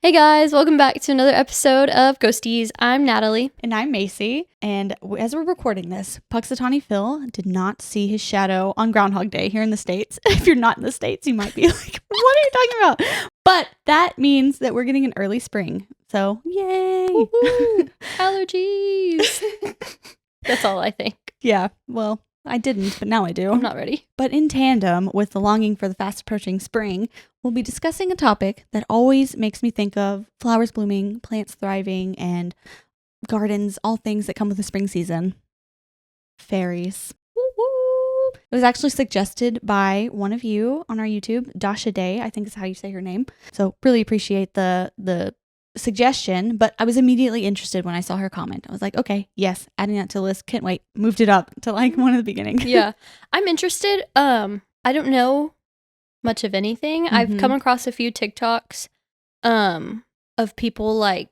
Hey guys, welcome back to another episode of Ghosteas. I'm Natalie. And I'm Macy. And as we're recording this, Puxatawny Phil did not see his shadow on Groundhog Day here in the States. If you're not in the States, you might be like, what are you talking about? But that means that we're getting an early spring. So, yay! Woo-hoo. Allergies. That's all I think. Yeah, well, I didn't, but now I do. I'm not ready. But in tandem with the longing for the fast approaching spring, we'll be discussing a topic that always makes me think of flowers blooming, plants thriving, and gardens, all things that come with the spring season. Fairies. Woo-woo. It was actually suggested by one of you on our YouTube, Dasha Day, I think is how you say her name. So really appreciate the suggestion, but I was immediately interested when I saw her comment. I was like, okay, yes, adding that to the list. Can't wait. Moved it up to like one of the beginning. Yeah, I'm interested. I don't know much of anything. Mm-hmm. I've come across a few TikToks of people like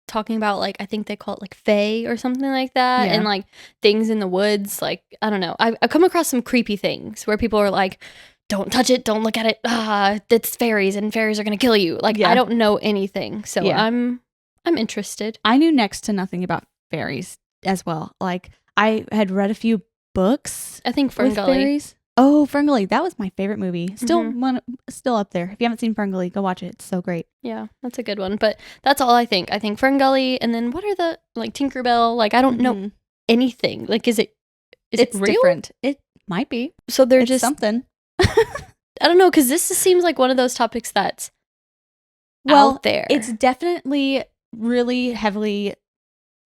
talking about like, I think they call it like fae or something like that, Yeah. and like things in the woods. Like, I don't know. I've come across some creepy things where people are like, don't touch it, don't look at it, it's fairies and fairies are gonna kill you. Like, Yeah. I don't know anything, so Yeah. I'm interested. I knew next to nothing about fairies as well. Like I had read a few books I think with Ferngully. fairies. Oh, Ferngully. That was my favorite movie. Still Mhm. still up there. If you haven't seen Ferngully, go watch it. It's so great. Yeah, that's a good one. But that's all I think. I think Ferngully, and then what are the like Tinkerbell? Like, I don't know Mhm. anything. Like, is it It's real? different. It might be. So they're It's just something. I don't know, because this seems like one of those topics that's Well, out there. it's definitely really heavily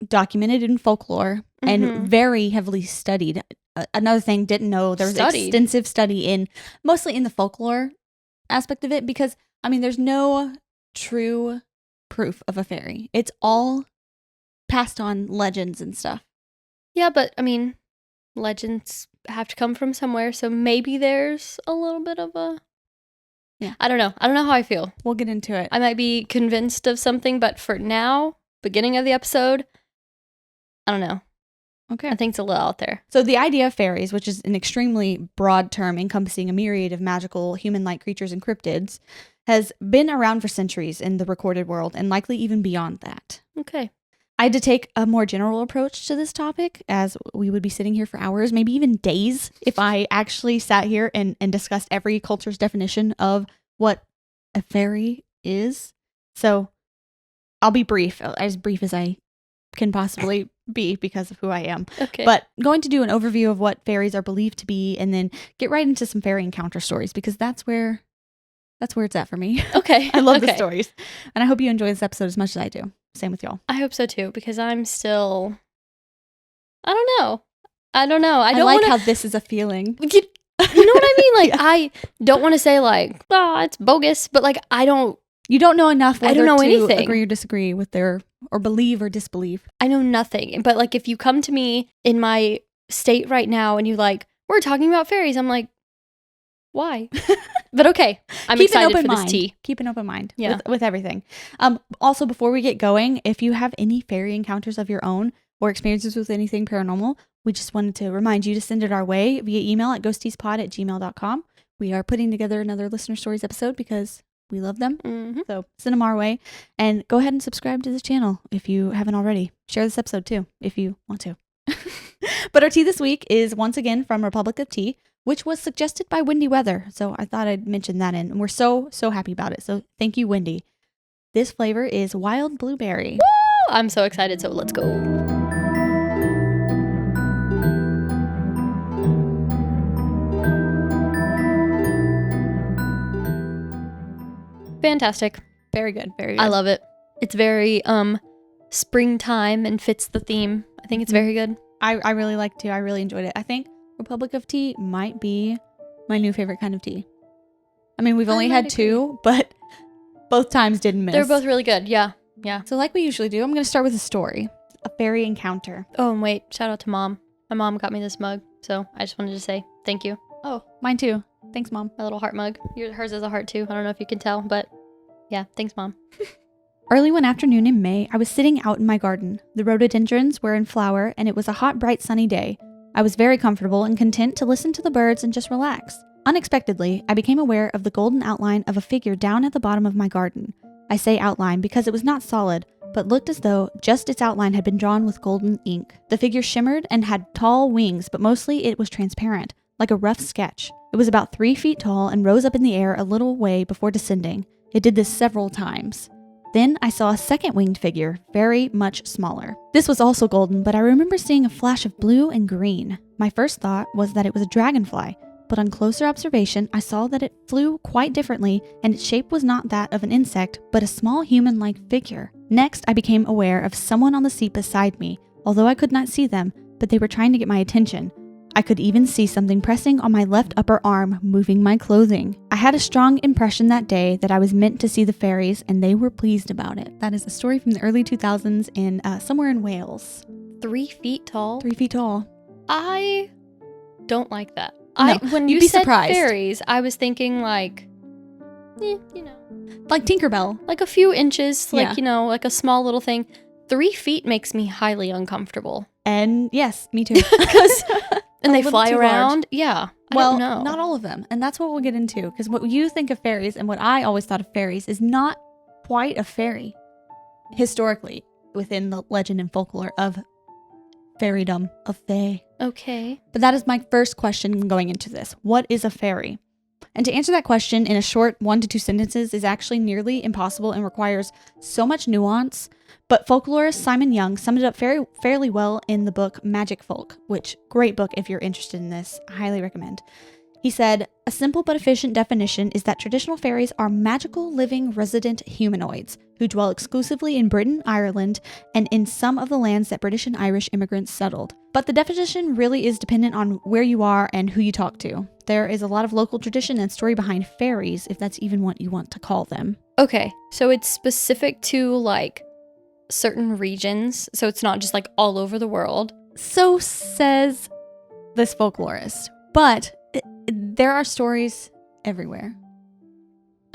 documented in folklore Mhm. and very heavily studied. Another thing, didn't know there was Studied? extensive study in mostly in the folklore aspect of it because I mean there's no true proof of a fairy. It's all passed on legends and stuff. Yeah, but I mean, legends have to come from somewhere, so maybe there's a little bit of a. Yeah. I don't know. I don't know how I feel. We'll get into it. I might be convinced of something, but for now, beginning of the episode, I don't know. Okay. I think it's a little out there. So the idea of fairies, which is an extremely broad term encompassing a myriad of magical human-like creatures and cryptids, has been around for centuries in the recorded world and likely even beyond that. Okay. I had to take a more general approach to this topic as we would be sitting here for hours, maybe even days, if I actually sat here and discussed every culture's definition of what a fairy is. So I'll be brief as I can possibly be because of who I am. Okay. But going to do an overview of what fairies are believed to be and then get right into some fairy encounter stories because that's where it's at for me. Okay. I love the Okay. stories. And I hope you enjoy this episode as much as I do. Same with y'all. I hope so too, because I'm still. I don't know. I don't I like like how this is a feeling. You know what I mean? Like, Yeah. I don't want to say like, it's bogus, but like, I don't. You don't know enough I whether don't know to anything. agree or disagree with their or believe or disbelieve. I know nothing. But like, if you come to me in my state right now and you like, we're talking about fairies, I'm like, why? But okay, I'm Keep an excited open for mind. this tea. Keep an open mind Yeah. with everything. Also, before we get going, if you have any fairy encounters of your own or experiences with anything paranormal, we just wanted to remind you to send it our way via email at ghostespod@gmail.com. We are putting together another listener stories episode because we love them. Mm-hmm. So send them our way and go ahead and subscribe to this channel if you haven't already. Share this episode too if you want to. But our tea this week is once again from Republic of Tea, which was suggested by Windy Weather. So I thought I'd mention that in. And we're so happy about it. So thank you, Windy. This flavor is wild blueberry. Woo! I'm so excited. So let's go. Fantastic. Very good. Very good. I love it. It's very springtime and fits the theme. I think it's very good. I really like tea. I really enjoyed it. I think Republic of Tea might be my new favorite kind of tea. I mean, we've I only might had agree. two, but both times didn't miss. They're both really good. Yeah. Yeah. So like we usually do, I'm going to start with a story. A fairy encounter. Oh, and wait. Shout out to Mom. My mom got me this mug. So I just wanted to say thank you. Oh, mine too. Thanks, Mom. My little heart mug. Hers is a heart too. I don't know if you can tell, but yeah. Thanks, Mom. Early one afternoon in May, I was sitting out in my garden. The rhododendrons were in flower, and it was a hot, bright, sunny day. I was very comfortable and content to listen to the birds and just relax. Unexpectedly, I became aware of the golden outline of a figure down at the bottom of my garden. I say outline because it was not solid, but looked as though just its outline had been drawn with golden ink. The figure shimmered and had tall wings, but mostly it was transparent, like a rough sketch. It was about 3 feet tall and rose up in the air a little way before descending. It did this several times. Then I saw a second winged figure, very much smaller. This was also golden, but I remember seeing a flash of blue and green. My first thought was that it was a dragonfly, but on closer observation, I saw that it flew quite differently, and its shape was not that of an insect, but a small human-like figure. Next, I became aware of someone on the seat beside me, although I could not see them, but they were trying to get my attention. I could even see something pressing on my left upper arm, moving my clothing. I had a strong impression that day that I was meant to see the fairies, and they were pleased about it. That is a story from the early 2000s in somewhere in Wales. 3 feet tall? 3 feet tall. I don't like that. No, When you'd you be said surprised. fairies, I was thinking like, you know, Like Tinkerbell. like a few inches, like, Yeah. you know, like a small little thing. 3 feet makes me highly uncomfortable. And yes, me too. And A they little fly too large. around. Yeah. I Well, don't know. not all of them. And that's what we'll get into. Because what you think of fairies and what I always thought of fairies is not quite a fairy. Historically, within the legend and folklore of fairydom, of fae. Okay. But that is my first question going into this. What is a fairy? And to answer that question in a short 1 to 2 sentences is actually nearly impossible and requires so much nuance. But folklorist Simon Young summed it up fairly well in the book Magic Folk, which, great book if you're interested in this, I highly recommend. He said, a simple but efficient definition is that traditional fairies are magical living resident humanoids who dwell exclusively in Britain, Ireland, and in some of the lands that British and Irish immigrants settled. But the definition really is dependent on where you are and who you talk to. There is a lot of local tradition and story behind fairies, if that's even what you want to call them. Okay. So it's specific to like certain regions. So it's not just like all over the world. So says this folklorist. But there are stories everywhere.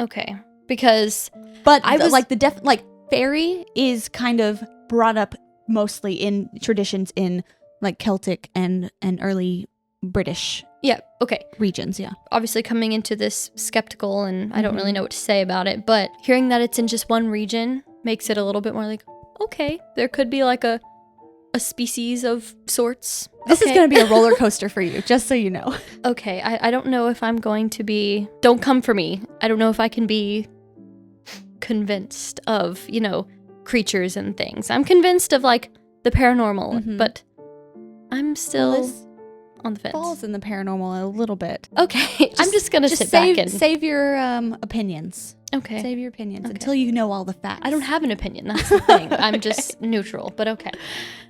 Okay. Because But I was- like fairy is kind of brought up mostly in traditions in like Celtic and early British yeah, okay. regions, yeah. Obviously coming into this skeptical and I don't Mhm. really know what to say about it, but hearing that it's in just one region makes it a little bit more like, okay, there could be like a species of sorts. This is Okay. going to be a roller coaster for you, just so you know. Okay, I don't know if I'm going to be, don't come for me. I don't know if I can be convinced of, you know, creatures and things. I'm convinced of like the paranormal, Mhm. but I'm still This on the fence. falls in the paranormal a little bit. Okay, I'm just gonna sit back and save your opinions. okay. Save your opinions Okay. until you know all the facts. I don't have an opinion. That's the thing. I'm Okay. just neutral, but okay.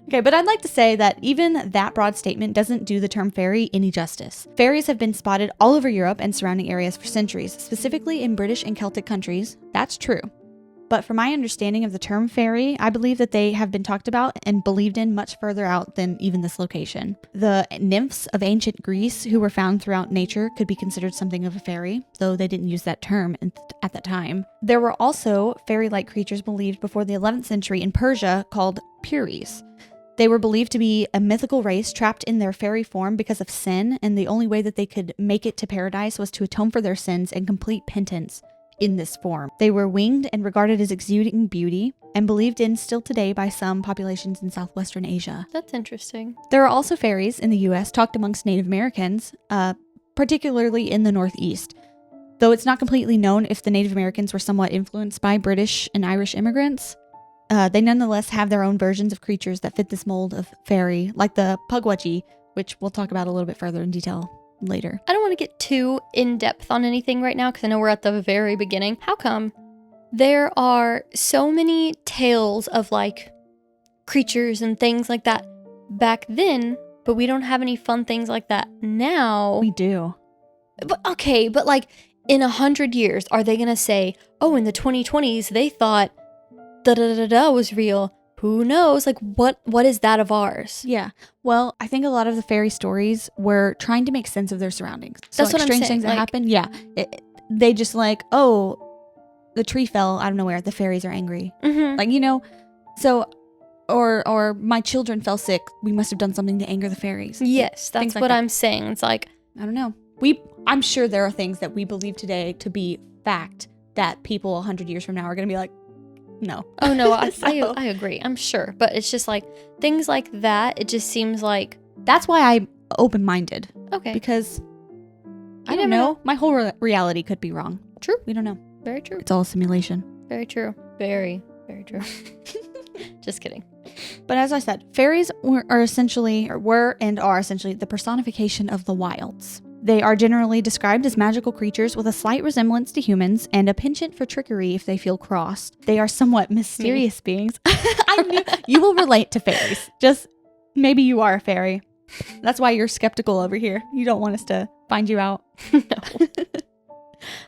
Okay, but I'd like to say that even that broad statement doesn't do the term fairy any justice. Fairies have been spotted all over Europe and surrounding areas for centuries, specifically in British and Celtic countries. That's true. But from my understanding of the term fairy, I believe that they have been talked about and believed in much further out than even this location. The nymphs of ancient Greece who were found throughout nature could be considered something of a fairy, though they didn't use that term at that time. There were also fairy-like creatures believed before the 11th century in Persia called Furies. They were believed to be a mythical race trapped in their fairy form because of sin, and the only way that they could make it to paradise was to atone for their sins and complete penance in this form. They were winged and regarded as exuding beauty, and believed in still today by some populations in southwestern Asia. That's interesting. There are also fairies in the US talked amongst Native Americans, particularly in the Northeast. Though it's not completely known if the Native Americans were somewhat influenced by British and Irish immigrants, they nonetheless have their own versions of creatures that fit this mold of fairy, like the Pugwudgie, which we'll talk about a little bit further in detail later. I don't want to get too in-depth on anything right now because I know we're at the very beginning. How come there are so many tales of like creatures and things like that back then, but we don't have any fun things like that now? We do. But okay, but like in 100 years, are they gonna say, oh, in the 2020s they thought da-da-da-da was real? Who knows? Like, what is that of ours? Yeah. Well, I think a lot of the fairy stories were trying to make sense of their surroundings. So That's like what I'm strange saying, things that like- happen. Yeah. They just like, oh, the tree fell out of nowhere. The fairies are angry. Mm-hmm. Like, you know, so, or my children fell sick. We must have done something to anger the fairies. Yes, that's Things like what that. I'm saying. It's like, I don't know. I'm sure there are things that we believe today to be fact that people 100 years from now are going to be like, No. Oh no, So- I agree. I'm sure, but it's just like things like that. It just seems like That's why I'm open-minded. okay, Because I You don't never know. My whole reality could be wrong. True. We don't know. very true, It's all a simulation. very true, very true. Just kidding. But as I said, fairies were essentially the personification of the wilds. They are generally described as magical creatures with a slight resemblance to humans and a penchant for trickery if they feel crossed. They are somewhat mysterious beings. I knew you will relate to fairies. Just maybe you are a fairy. That's why you're skeptical over here. You don't want us to find you out. No,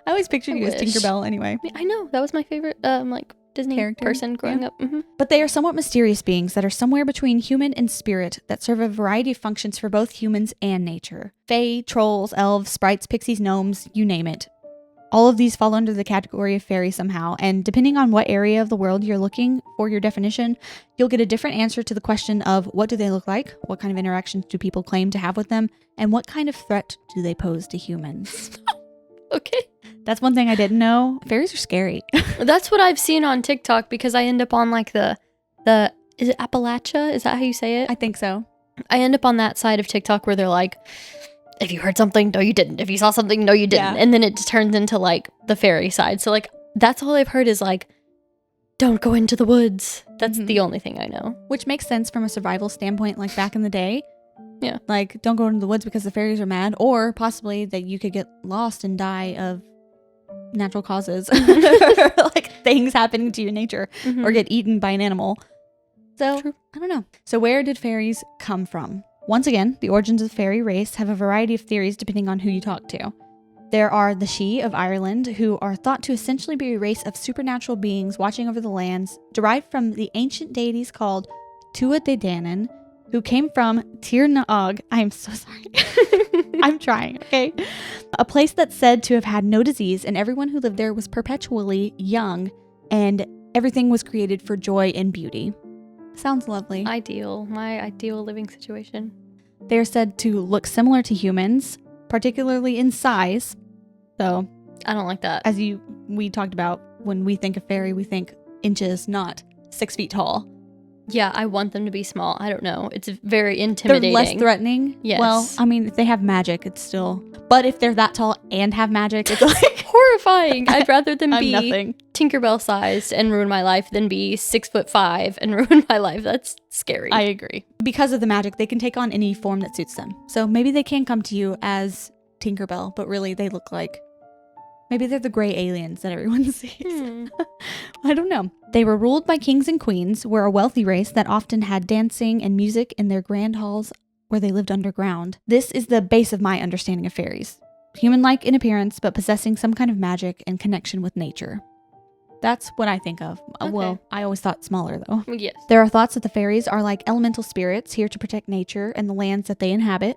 I always pictured I you as wish. Tinkerbell anyway. I know that was my favorite like Disney Character? person growing up. Mm-hmm. But they are somewhat mysterious beings that are somewhere between human and spirit that serve a variety of functions for both humans and nature. Fae, trolls, elves, sprites, pixies, gnomes, you name it. All of these fall under the category of fairy somehow, and depending on what area of the world you're looking for your definition, you'll get a different answer to the question of what do they look like, what kind of interactions do people claim to have with them, and what kind of threat do they pose to humans. Okay. That's one thing I didn't know. Fairies are scary. That's what I've seen on TikTok because I end up on like the is it Appalachia? Is that how you say it? I think so. I end up on that side of TikTok where they're like, if you heard something, no you didn't. If you saw something, no you didn't. Yeah. And then it turns into like the fairy side. So like that's all I've heard is like, don't go into the woods. That's Mhm. the only thing I know. Which makes sense from a survival standpoint, like back in the day. Yeah. Like, don't go into the woods because the fairies are mad, or possibly that you could get lost and die of natural causes. Like things happening to your nature, or get eaten by an animal. So, True. I don't know. So, where did fairies come from? Once again, the origins of the fairy race have a variety of theories depending on who you talk to. There are the Sidhe of Ireland, who are thought to essentially be a race of supernatural beings watching over the lands, derived from the ancient deities called Tua de Danann, who came from Tir na Og. I am so sorry. I'm trying, okay? A place that's said to have had no disease, and everyone who lived there was perpetually young, and everything was created for joy and beauty. Sounds lovely. My ideal living situation. They are said to look similar to humans, particularly in size. So, I don't like that. as we talked about, when we think of fairy, we think inches, not 6 feet tall. Yeah, I want them to be small. I don't know. It's very intimidating. They're less threatening. Yes. Well, I mean, if they have magic, it's still... But if they're that tall and have magic, it's like... Horrifying. I'd rather them I'm be nothing. Tinkerbell sized and ruin my life than be 6'5" and ruin my life. That's scary. I agree. Because of the magic, they can take on any form that suits them. So maybe they can come to you as Tinkerbell, but really they look like... Maybe they're the gray aliens that everyone sees. I don't know. They were ruled by kings and queens, were a wealthy race that often had dancing and music in their grand halls where they lived underground. This is the base of my understanding of fairies. Human-like in appearance, but possessing some kind of magic and connection with nature. That's what I think of. Okay. Well, I always thought smaller though. Yes. There are thoughts that the fairies are like elemental spirits here to protect nature and the lands that they inhabit.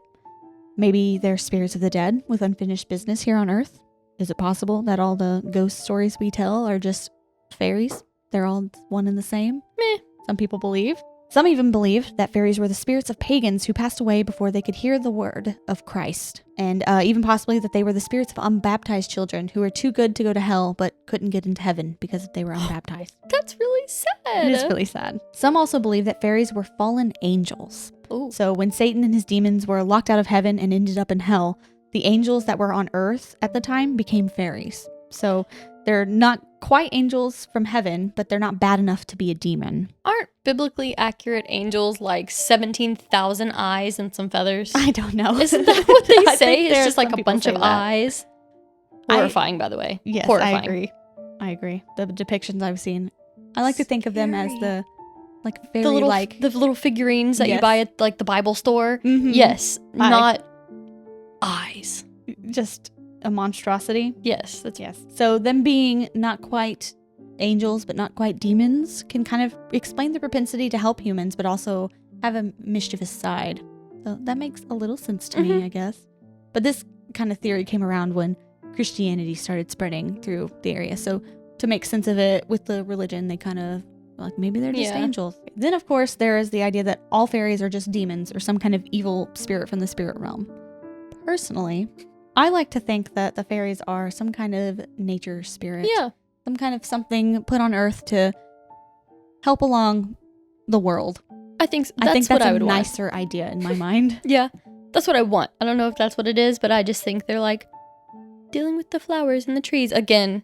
Maybe they're spirits of the dead with unfinished business here on Earth. Is it possible that all the ghost stories we tell are just fairies? They're all one and the same? Meh. Some people believe. Some even believe that fairies were the spirits of pagans who passed away before they could hear the word of Christ. And even possibly that they were the spirits of unbaptized children who were too good to go to hell but couldn't get into heaven because they were unbaptized. That's really sad. It is really sad. Some also believe that fairies were fallen angels. Ooh. So when Satan and his demons were locked out of heaven and ended up in hell, the angels that were on earth at the time became fairies. So they're not quite angels from heaven, but they're not bad enough to be a demon. Aren't biblically accurate angels like 17,000 eyes and some feathers? I don't know. Isn't that what they I say? think It's there are just like some a people bunch say of that. eyes. Horrifying, by the way. Yes, Horrifying. I agree. The depictions I've seen, I like to think of them as Scary. the like fairy The little figurines that you Yes. buy at like the Bible store. Mhm. Yes, I- not eyes. just a monstrosity. Yes, that's Yes. So them being not quite angels but not quite demons can kind of explain the propensity to help humans but also have a mischievous side. So that makes a little sense to me, I guess. But this kind of theory came around when Christianity started spreading through the area. So to make sense of it with the religion, they kind of like maybe they're just Yeah. angels. Then of course there is the idea that all fairies are just demons or some kind of evil spirit from the spirit realm. Personally, I like to think that the fairies are some kind of nature spirit. yeah. Some kind of something put on earth to help along the world. I think that's what I a would want. nicer idea in my mind. Yeah, that's what I want. I don't know if that's what it is, but I just think they're like dealing with the flowers and the trees again.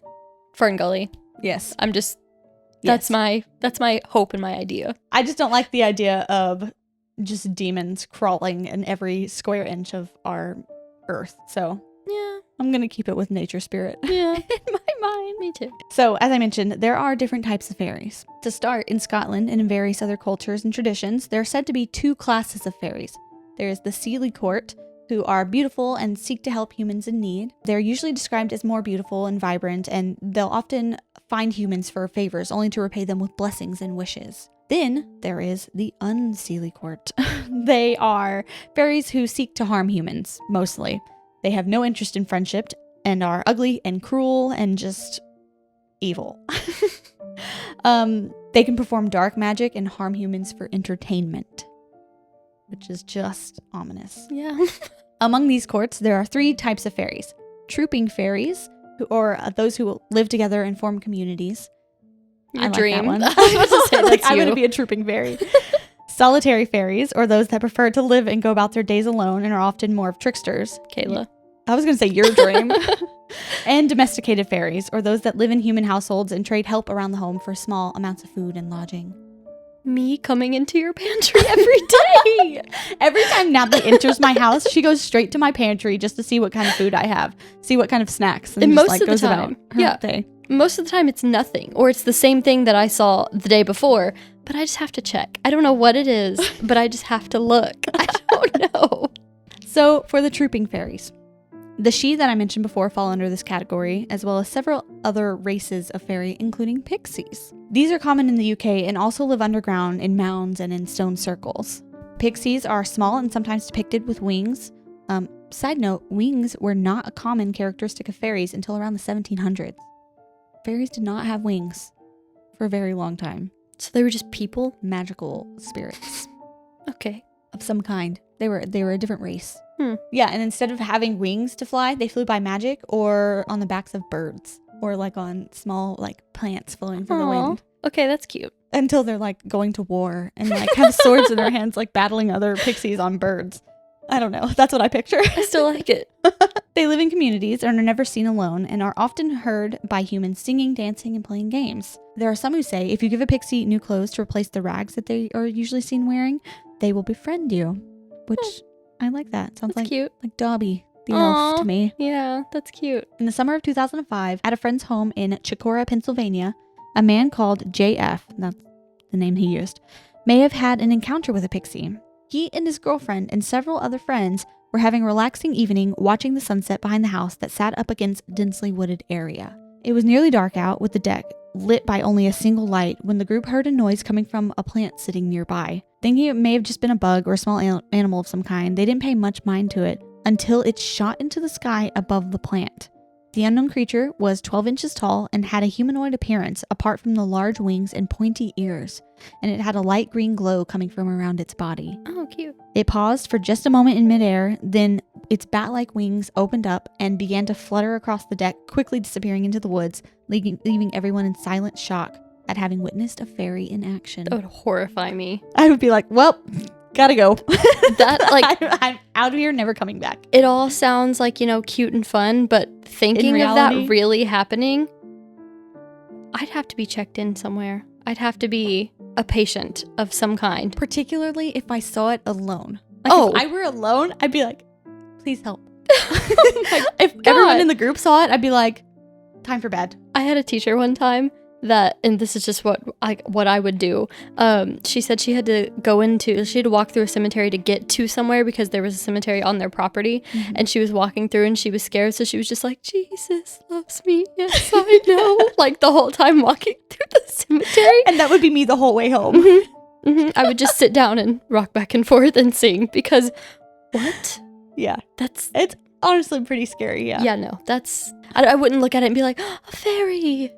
Fern Gully. Yes. That's my hope and my idea. I just don't like the idea of just demons crawling in every square inch of our earth. So yeah, I'm going to keep it with nature spirit. Yeah. In my mind. Me too. So as I mentioned, there are different types of fairies. To start, in Scotland and in various other cultures and traditions, there are said to be 2 classes of fairies. There is the Seelie Court, who are beautiful and seek to help humans in need. They're usually described as more beautiful and vibrant, and they'll often find humans for favors, only to repay them with blessings and wishes. Then there is the Unseelie Court. They are fairies who seek to harm humans, mostly. They have no interest in friendship and are ugly and cruel and just evil. They can perform dark magic and harm humans for entertainment, which is just ominous. Yeah. Among these courts, there are 3 types of fairies. Trooping fairies, or those who live together and form communities. Your I dream. Like that one. I was about to say, that's I'm you. going to be a trooping fairy. Solitary fairies, or those that prefer to live and go about their days alone and are often more of tricksters. Kayla. I was going to say your dream. And domesticated fairies, or those that live in human households and trade help around the home for small amounts of food and lodging. Me coming into your pantry every day. Every time Natalie enters my house, she goes straight to my pantry just to see what kind of food I have, see what kind of snacks, and just, most of the goes time, about her yeah. day. Most of the time it's nothing, or it's the same thing that I saw the day before, but I just have to check. I don't know what it is, but I just have to look. I don't know. So for the trooping fairies, the Sidhe that I mentioned before fall under this category, as well as several other races of fairy, including Pixies. These are common in the UK and also live underground in mounds and in stone circles. Pixies are small and sometimes depicted with wings. Side note, wings were not a common characteristic of fairies until around the 1700s. Fairies did not have wings for a very long time. So they were just people? Magical spirits. Okay. Of some kind. They were a different race. Yeah, and instead of having wings to fly, they flew by magic or on the backs of birds or like on small like plants flowing through the wind. Okay, that's cute. Until they're like going to war and like have swords in their hands, like battling other pixies on birds. I don't know. That's what I picture. I still like it. They live in communities and are never seen alone and are often heard by humans singing, dancing, and playing games. There are some who say if you give a pixie new clothes to replace the rags that they are usually seen wearing, they will befriend you, which I like that. Sounds That's cute. like Dobby, the elf to me. Yeah, that's cute. In the summer of 2005, at a friend's home in Chicora, Pennsylvania, a man called JF, that's the name he used, may have had an encounter with a pixie. He and his girlfriend and several other friends were having a relaxing evening watching the sunset behind the house that sat up against a densely wooded area. It was nearly dark out, with the deck lit by only a single light, when the group heard a noise coming from a plant sitting nearby. Thinking it may have just been a bug or a small animal of some kind, they didn't pay much mind to it until it shot into the sky above the plant. The unknown creature was 12 inches tall and had a humanoid appearance apart from the large wings and pointy ears, and it had a light green glow coming from around its body. Oh, cute. It paused for just a moment in midair, then its bat-like wings opened up and began to flutter across the deck, quickly disappearing into the woods, leaving everyone in silent shock at having witnessed a fairy in action. That would horrify me. I would be like, well, gotta go. That, like, I'm out of here, never coming back. It all sounds like, cute and fun, but thinking of that really happening, I'd have to be checked in somewhere. I'd have to be a patient of some kind. Particularly if I saw it alone. Like, if I were alone, I'd be like, please help. Like, if everyone in the group saw it, I'd be like, time for bed. I had a teacher one time that, and this is just what I would do. She said she had to walk through a cemetery to get to somewhere because there was a cemetery on their property, and she was walking through and she was scared, so she was just like, Jesus loves me, yes I know, like the whole time walking through the cemetery. And that would be me the whole way home. I would just sit down and rock back and forth and sing because what? Yeah. It's honestly pretty scary, yeah. Yeah, no, I wouldn't look at it and be like, oh, a fairy.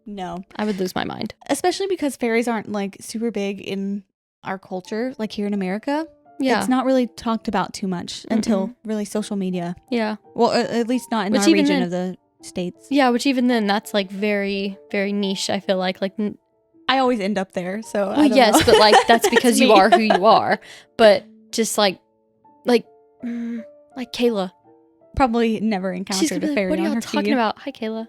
No. I would lose my mind. Especially because fairies aren't like super big in our culture, like here in America. Yeah. It's not really talked about too much until really social media. Yeah. Well, at least not in our region of the States. Yeah, which even then, that's like very, very niche, I feel like. Like, I always end up there, so Well, I don't yes, know. but like that's because It's you me. are who you are. But just like Kayla. Probably never She's encountered gonna be a like, fairy what are on y'all her talking feet. about? Hi, Kayla.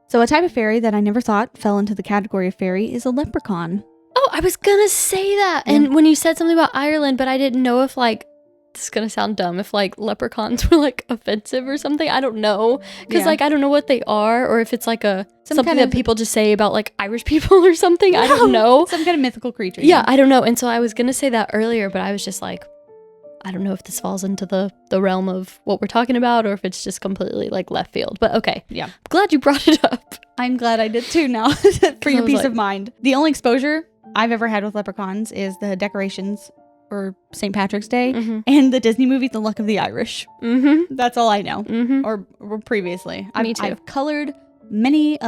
So a type of fairy that I never thought fell into the category of fairy is a leprechaun. Oh, I was gonna say that. Yeah. And when you said something about Ireland, but I didn't know if like, this is gonna sound dumb, if like leprechauns were like offensive or something. I don't know. Because Yeah. like, I don't know what they are, or if it's like Some something kind that of- people just say about like Irish people or something. I don't know. Some kind of mythical creature. Yeah, I don't know. And so I was gonna say that earlier, but I was just like, I don't know if this falls into the realm of what we're talking about or if it's just completely like left field. But okay. Yeah. Glad you brought it up. I'm glad I did too now for your was peace like- of mind. The only exposure I've ever had with leprechauns is the decorations for St. Patrick's Day Mm-hmm. and the Disney movie The Luck of the Irish. Mm-hmm. That's all I know. Mm-hmm. Or previously. Me too. I've colored many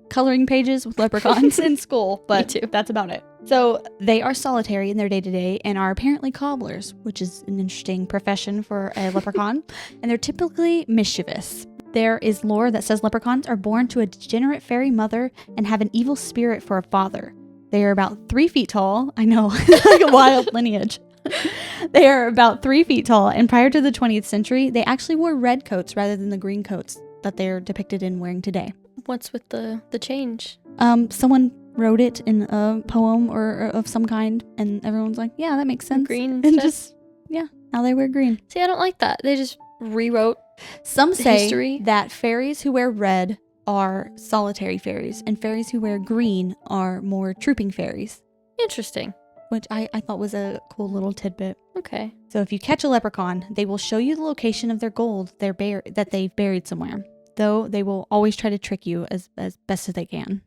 coloring pages with leprechauns in school, but too. that's about it. So they are solitary in their day-to-day and are apparently cobblers, which is an interesting profession for a leprechaun, and they're typically mischievous. There is lore that says leprechauns are born to a degenerate fairy mother and have an evil spirit for a father. They are about 3 feet tall. I know, like a wild lineage. They are about 3 feet tall, and prior to the 20th century, they actually wore red coats rather than the green coats that they're depicted in wearing today. What's with the change? Someone wrote it in a poem or of some kind, and everyone's like, yeah, that makes sense. Green And stuff? just, yeah, now they wear green. See, I don't like that. They just rewrote. Some say History? that fairies who wear red are solitary fairies, and fairies who wear green are more trooping fairies, Interesting. which I thought was a cool little tidbit. Okay. So if you catch a leprechaun, they will show you the location of their gold that they've buried somewhere, though they will always try to trick you as best as they can.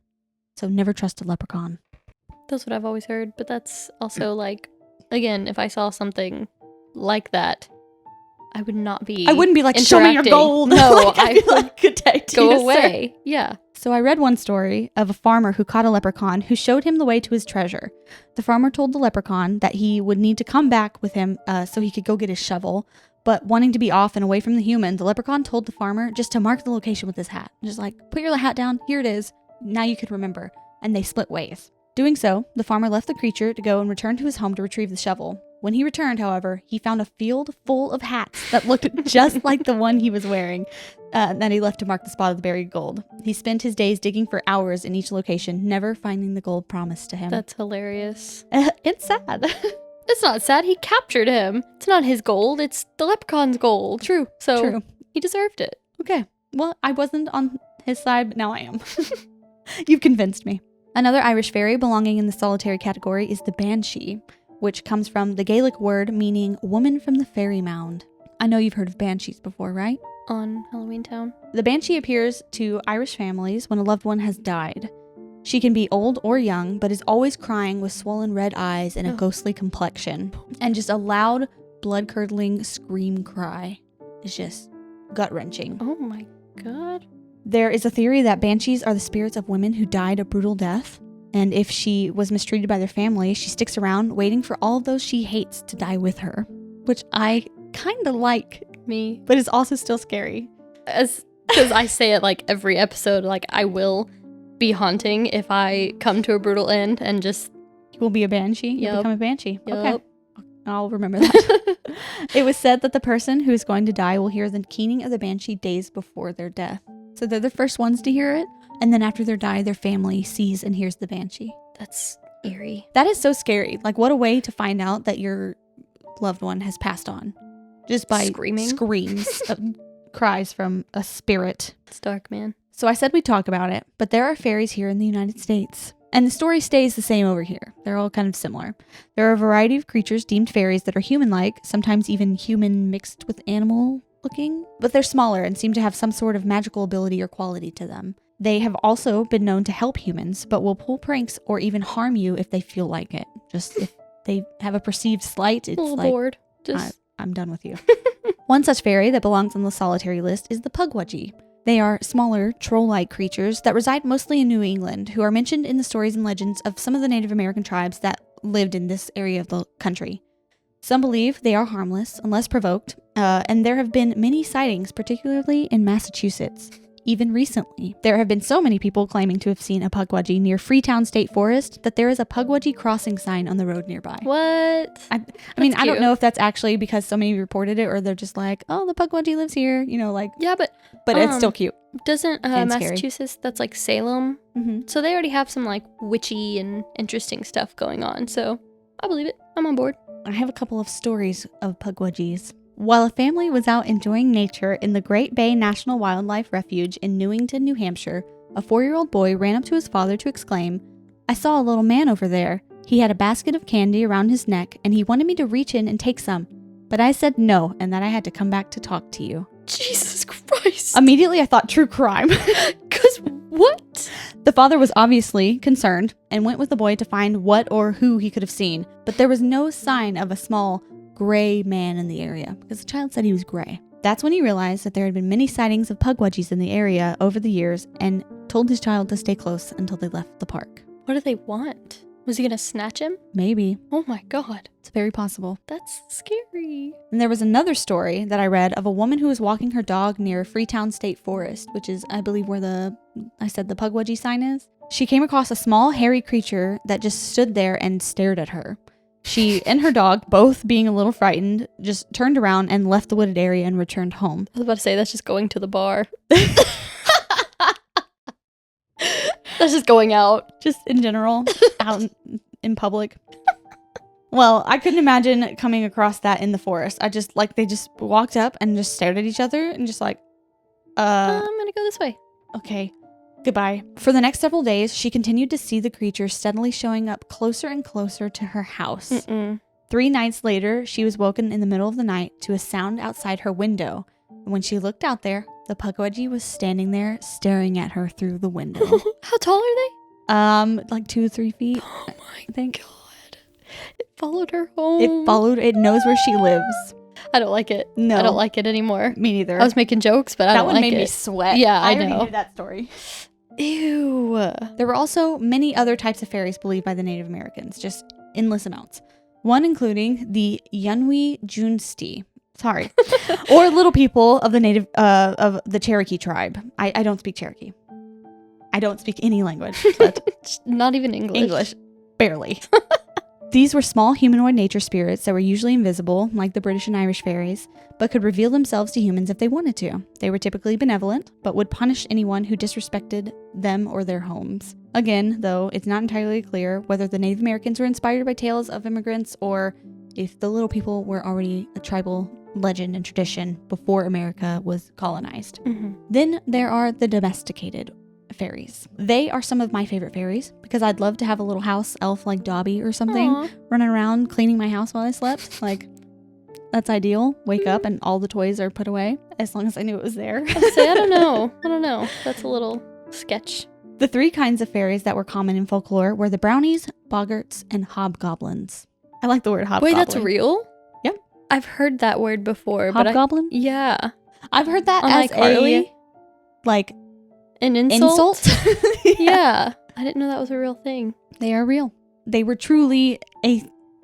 So never trust a leprechaun. That's what I've always heard. But that's also like, again, if I saw something like that, I would not be. I wouldn't be like, show me your interacting. gold. No, Like, I'd be I like, good day to go you, sir. away. Yeah. So I read one story of a farmer who caught a leprechaun who showed him the way to his treasure. The farmer told the leprechaun that he would need to come back with him so he could go get his shovel. But wanting to be off and away from the human, the leprechaun told the farmer just to mark the location with his hat. Just like, put your hat down, here it is. Now you can remember. And they split ways. Doing so, the farmer left the creature to go and return to his home to retrieve the shovel. When he returned, however, he found a field full of hats that looked just like the one he was wearing that he left to mark the spot of the buried gold. He spent his days digging for hours in each location, never finding the gold promised to him. That's hilarious. It's sad. It's not sad. He captured him. It's not his gold. It's the leprechaun's gold. True. So True. he deserved it. Okay. Well, I wasn't on his side, but now I am. You've convinced me. Another Irish fairy belonging in the solitary category is the banshee, which comes from the Gaelic word meaning woman from the fairy mound. I know you've heard of banshees before, right? On Halloween Town. The banshee appears to Irish families when a loved one has died. She can be old or young, but is always crying with swollen red eyes and a Oh. ghostly complexion. And just a loud, blood-curdling scream cry. It's just gut-wrenching. Oh my god. There is a theory that banshees are the spirits of women who died a brutal death. And if she was mistreated by their family, she sticks around waiting for all of those she hates to die with her. Which I kind of like, Me. but it's also still scary. Because I say it like every episode, like I will be haunting if I come to a brutal end and just. You will be a banshee? You'll Yup. become a banshee. Okay. Yup. I'll remember that. It was said that the person who is going to die will hear the keening of the banshee days before their death. So they're the first ones to hear it. And then after they die, their family sees and hears the banshee. That's eerie. That is so scary. Like, what a way to find out that your loved one has passed on. Just by Screaming? screams, cries from a spirit. It's dark, man. So I said we'd talk about it, but there are fairies here in the United States. And the story stays the same over here. They're all kind of similar. There are a variety of creatures deemed fairies that are human-like, sometimes even human mixed with animal looking, but they're smaller and seem to have some sort of magical ability or quality to them. They have also been known to help humans, but will pull pranks or even harm you if they feel like it. Just if they have a perceived slight, it's A little like, bored. Just. I'm done with you. One such fairy that belongs on the solitary list is the Pugwudgie. They are smaller, troll-like creatures that reside mostly in New England, who are mentioned in the stories and legends of some of the Native American tribes that lived in this area of the country. Some believe they are harmless unless provoked, and there have been many sightings, particularly in Massachusetts. even recently. There have been so many people claiming to have seen a Pukwudgie near Freetown State Forest that there is a Pukwudgie crossing sign on the road nearby. What? I mean, I don't cute. know if that's actually because so many reported it, or they're just like, oh, the Pukwudgie lives here, you know, like. Yeah, but it's still cute. Doesn't And scary. Massachusetts, that's like Salem? Mm-hmm. So they already have some like witchy and interesting stuff going on. So I believe it. I'm on board. I have a couple of stories of Pukwudgies. While a family was out enjoying nature in the Great Bay National Wildlife Refuge in Newington, New Hampshire, a 4-year-old boy ran up to his father to exclaim, "I saw a little man over there. He had a basket of candy around his neck and he wanted me to reach in and take some. But I said no and that I had to come back to talk to you." Jesus Christ. Immediately I thought true crime. Because what? The father was obviously concerned and went with the boy to find what or who he could have seen, but there was no sign of a small gray man in the area because the child said he was gray. That's when he realized that there had been many sightings of Pukwudgies in the area over the years and told his child to stay close until they left the park. What do they want? Was he going to snatch him? Maybe. Oh my God. It's very possible. That's scary. And there was another story that I read of a woman who was walking her dog near Freetown State Forest, which is, I believe, where the Pukwudgie sign is. She came across a small, hairy creature that just stood there and stared at her. She and her dog, both being a little frightened, just turned around and left the wooded area and returned home. I was about to say, that's just going to the bar. That's just going out. Just in general, out in public. Well, I couldn't imagine coming across that in the forest. They just walked up and just stared at each other and just like, I'm gonna go this way. Okay, goodbye. For the next several days, she continued to see the creature steadily showing up closer and closer to her house. Mm-mm. 3 nights later, she was woken in the middle of the night to a sound outside her window. And when she looked out there, the Pukwudgie was standing there staring at her through the window. How tall are they? Like 2 or 3 feet. Oh my I think. God. It followed her home. It knows where she lives. I don't like it. No. I don't like it anymore. Me neither. I was making jokes, but I don't like it. That one made me sweat. Yeah, I already know. knew that story. Ew. There were also many other types of fairies believed by the Native Americans, just endless amounts. One including the Yunwi Junsti. Sorry. Or little people of the native of the Cherokee tribe. I don't speak Cherokee. I don't speak any language, but not even English. English. Barely. These were small humanoid nature spirits that were usually invisible, like the British and Irish fairies, but could reveal themselves to humans if they wanted to. They were typically benevolent, but would punish anyone who disrespected them or their homes. Again, though, it's not entirely clear whether the Native Americans were inspired by tales of immigrants or if the little people were already a tribal legend and tradition before America was colonized. Mm-hmm. Then there are the domesticated fairies. They are some of my favorite fairies because I'd love to have a little house elf like Dobby or something running around cleaning my house while I slept. Like, that's ideal. Wake up and all the toys are put away as long as I knew it was there. I don't know. That's a little sketch. The 3 kinds of fairies that were common in folklore were the brownies, boggarts, and hobgoblins. I like the word hobgoblin. Wait, that's real? Yep. I've heard that word before. Hobgoblin? Yeah. I've heard that On as iCarly? like An insult? Yeah. I didn't know that was a real thing. They are real. They were truly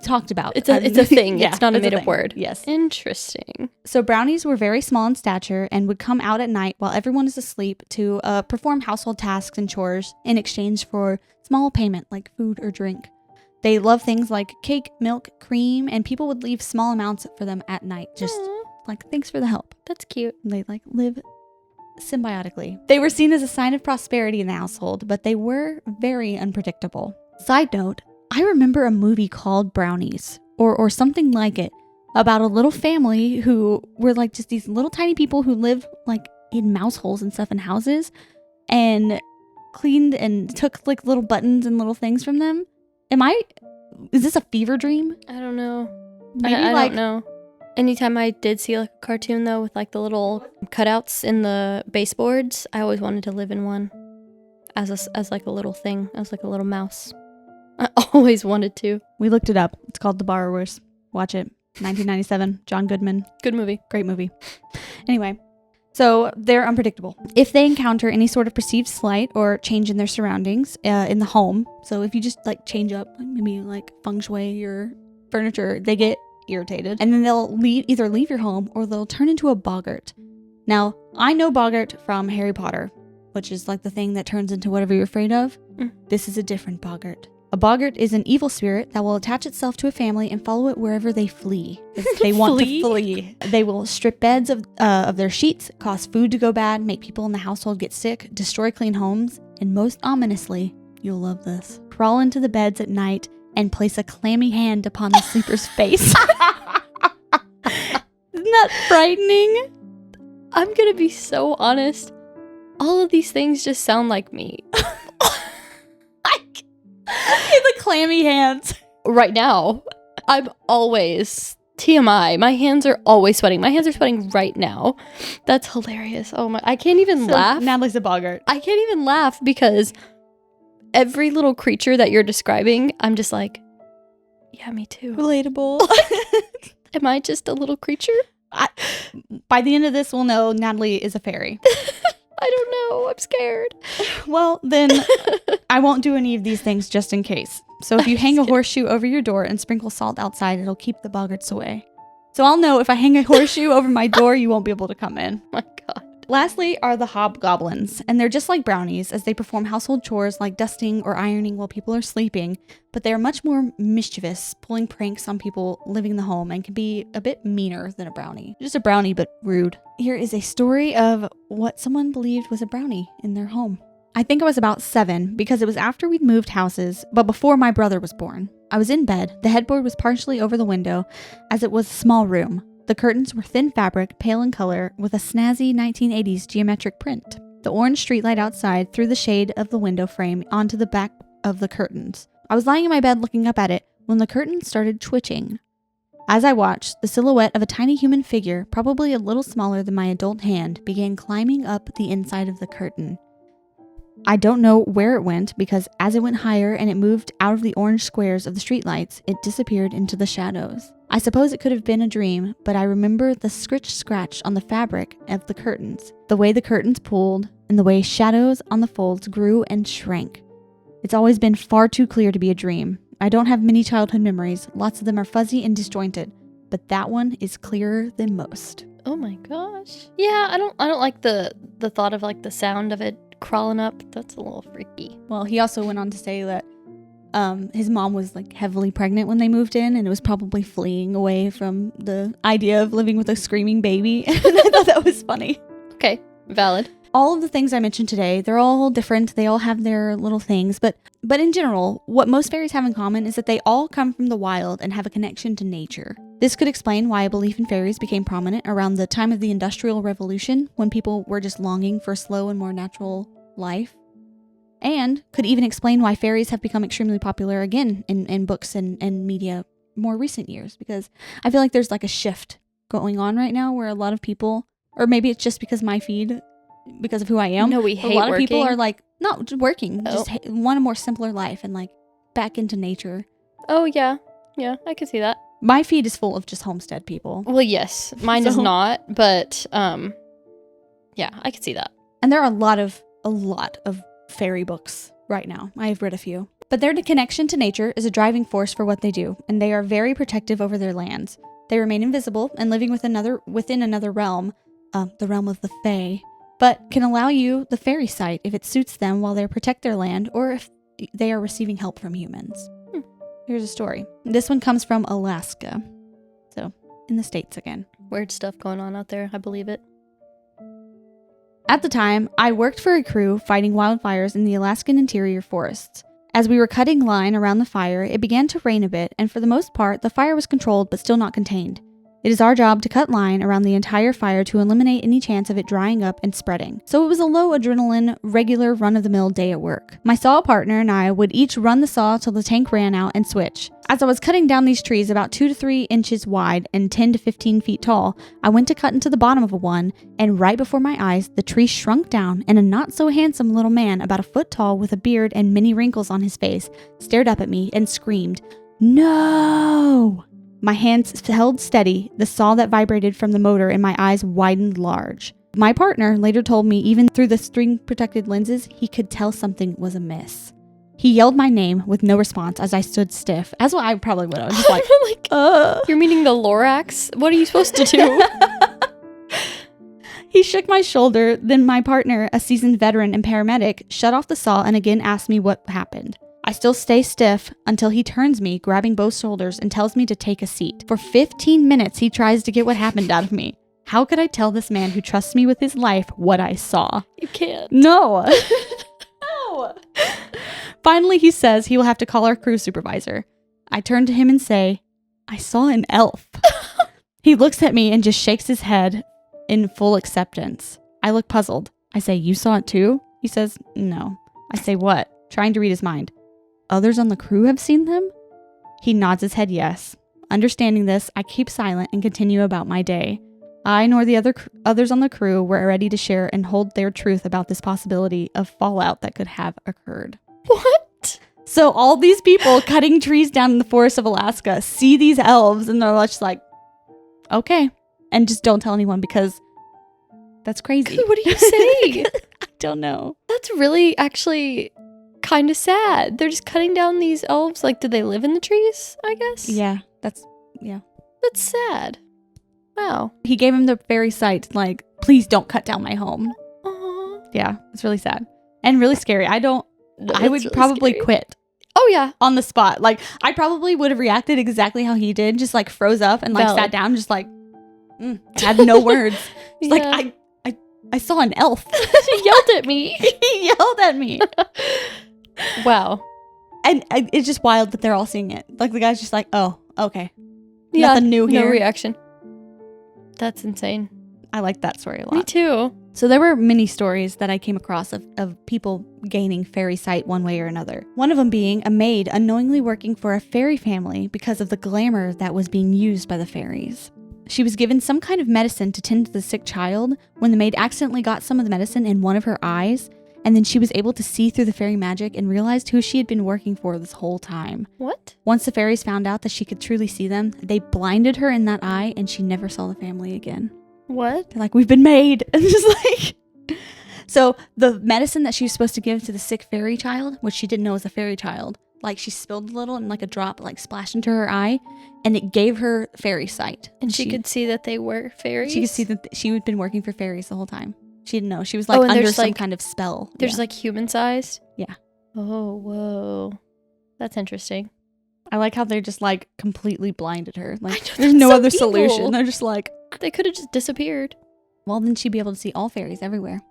talked about. It's a thing. Yeah, it's not a it's made up thing. word. Yes. Interesting. So brownies were very small in stature and would come out at night while everyone is asleep to perform household tasks and chores in exchange for small payment like food or drink. They love things like cake, milk, cream, and people would leave small amounts for them at night. Just Aww, like, thanks for the help. that's cute. They live symbiotically. They were seen as a sign of prosperity in the household, but they were very unpredictable. Side note, I remember a movie called Brownies or something like it about a little family who were like just these little tiny people who live like in mouse holes and stuff in houses and cleaned and took like little buttons and little things from them. Is this a fever dream? I don't know. Maybe I like, don't know. Anytime I did see like a cartoon though with like the little cutouts in the baseboards, I always wanted to live in one as like a little thing, as like a little mouse. I always wanted to. we looked it up. It's called The Borrowers. Watch it. 1997. John Goodman. Good movie. Great movie. Anyway, so they're unpredictable. If they encounter any sort of perceived slight or change in their surroundings in the home, so if you just like change up, maybe like feng shui your furniture, they get irritated. And then they'll either leave your home or they'll turn into a boggart. Now, I know boggart from Harry Potter, which is like the thing that turns into whatever you're afraid of. This is a different boggart. A boggart is an evil spirit that will attach itself to a family and follow it wherever they flee. They want to flee. They will strip beds of their sheets, cause food to go bad, make people in the household get sick, destroy clean homes, and most ominously, you'll love this, crawl into the beds at night and place a clammy hand upon the sleeper's face. Isn't that frightening? I'm gonna be so honest. All of these things just sound like me. The clammy hands. Right now, I'm always TMI. My hands are always sweating. My hands are sweating right now. That's hilarious. Oh my! I can't even laugh. Natalie's a boggart. I can't even laugh because every little creature that you're describing, I'm just like, yeah, me too. Relatable. Am I just a little creature? By the end of this, we'll know Natalie is a fairy. I don't know. I'm scared. Well, then I won't do any of these things just in case. So if you hang a horseshoe over your door and sprinkle salt outside, it'll keep the boggarts away. So I'll know if I hang a horseshoe over my door, you won't be able to come in. My God. Lastly are the hobgoblins, and they're just like brownies as they perform household chores like dusting or ironing while people are sleeping, but they are much more mischievous, pulling pranks on people living in the home and can be a bit meaner than a brownie. Just a brownie, but rude. Here is a story of what someone believed was a brownie in their home. I think I was about 7 because it was after we'd moved houses, but before my brother was born. I was in bed. The headboard was partially over the window as it was a small room. The curtains were thin fabric, pale in color, with a snazzy 1980s geometric print. The orange streetlight outside threw the shade of the window frame onto the back of the curtains. I was lying in my bed looking up at it when the curtain started twitching. As I watched, the silhouette of a tiny human figure, probably a little smaller than my adult hand, began climbing up the inside of the curtain. I don't know where it went because as it went higher and it moved out of the orange squares of the streetlights, it disappeared into the shadows. I suppose it could have been a dream, but I remember the scratch on the fabric of the curtains, the way the curtains pulled, and the way shadows on the folds grew and shrank. It's always been far too clear to be a dream. I don't have many childhood memories. Lots of them are fuzzy and disjointed, but that one is clearer than most. Oh my gosh. Yeah, I don't like the thought of like the sound of it crawling up. That's a little freaky. Well, he also went on to say that his mom was like heavily pregnant when they moved in, and it was probably fleeing away from the idea of living with a screaming baby. And I thought that was funny. Okay, valid. All of the things I mentioned today, they're all different. They all have their little things, but in general, what most fairies have in common is that they all come from the wild and have a connection to nature. This could explain why a belief in fairies became prominent around the time of the Industrial Revolution, when people were just longing for a slow and more natural life. And could even explain why fairies have become extremely popular again in books and media more recent years, because I feel like there's like a shift going on right now where a lot of people, or maybe it's just because my feed, because of who I am, no, we hate a lot working. of people are like, not just working, Oh. just want a more simpler life and like back into nature. Oh yeah, I could see that. My feed is full of just homestead people. Well, yes, mine is So- not, but yeah, I could see that. And there are a lot of fairy books right now. I've read a few. But their connection to nature is a driving force for what they do, and they are very protective over their lands. They remain invisible and living within another realm, the realm of the Fae, but can allow you the fairy sight if it suits them while they protect their land or if they are receiving help from humans. Here's a story. This one comes from Alaska. So, in the States again. Weird stuff going on out there, I believe it. At the time, I worked for a crew fighting wildfires in the Alaskan interior forests. As we were cutting line around the fire, it began to rain a bit, and for the most part, the fire was controlled but still not contained. It is our job to cut line around the entire fire to eliminate any chance of it drying up and spreading. So it was a low adrenaline, regular run-of-the-mill day at work. My saw partner and I would each run the saw till the tank ran out and switch. As I was cutting down these trees about 2 to 3 inches wide and 10 to 15 feet tall, I went to cut into the bottom of one, and right before my eyes, the tree shrunk down and a not-so-handsome little man about a foot tall with a beard and many wrinkles on his face stared up at me and screamed, "No!" My hands held steady, the saw that vibrated from the motor, and my eyes widened large. My partner later told me even through the string-protected lenses, he could tell something was amiss. He yelled my name with no response as I stood stiff, as well I probably would have, just like, You're meaning the Lorax? What are you supposed to do? He shook my shoulder, then my partner, a seasoned veteran and paramedic, shut off the saw and again asked me what happened. I still stay stiff until he turns me, grabbing both shoulders, and tells me to take a seat. For 15 minutes, he tries to get what happened out of me. How could I tell this man who trusts me with his life what I saw? You can't. No. No. Finally, he says he will have to call our crew supervisor. I turn to him and say, I saw an elf. He looks at me and just shakes his head in full acceptance. I look puzzled. I say, you saw it too? He says, no. I say, what? Trying to read his mind. Others on the crew have seen them? He nods his head yes. Understanding this, I keep silent and continue about my day. I nor the others on the crew were ready to share and hold their truth about this possibility of fallout that could have occurred. What? So all these people cutting trees down in the forest of Alaska see these elves and they're just like, okay. And just don't tell anyone because that's crazy. What do you say? I don't know. That's really actually kind of sad. They're just cutting down these elves. Like, did they live in the trees, I guess? Yeah, That's sad. Wow. He gave him the fairy sight, like, please don't cut down my home. Aww. Yeah, it's really sad. And really scary. I would really probably scary. quit Oh, yeah. on the spot. Like, I probably would have reacted exactly how he did, just like froze up and like Valid. sat down, just like, had no words. It's Yeah. like, I saw an elf. She yelled at me. He yelled at me. Wow. And it's just wild that they're all seeing it. Like, the guy's just like, oh, okay. Yeah, Nothing new here. No reaction. That's insane. I like that story a lot. Me too. So there were many stories that I came across of people gaining fairy sight one way or another. One of them being a maid unknowingly working for a fairy family because of the glamour that was being used by the fairies. She was given some kind of medicine to tend to the sick child when the maid accidentally got some of the medicine in one of her eyes, and then she was able to see through the fairy magic and realized who she had been working for this whole time. What? Once the fairies found out that she could truly see them, they blinded her in that eye and she never saw the family again. What? They're like, we've been made. And just like, so the medicine that she was supposed to give to the sick fairy child, which she didn't know was a fairy child, like she spilled a little and like a drop like splashed into her eye and it gave her fairy sight. And she could see that they were fairies? She could see that she had been working for fairies the whole time. She didn't know. She was like and under some kind of spell. They're just like human sized? Yeah. Oh, whoa. That's interesting. I like how they just like completely blinded her. Like know, there's that's no so other evil. solution. They're just like, They could have just disappeared. well, then she'd be able to see all fairies everywhere,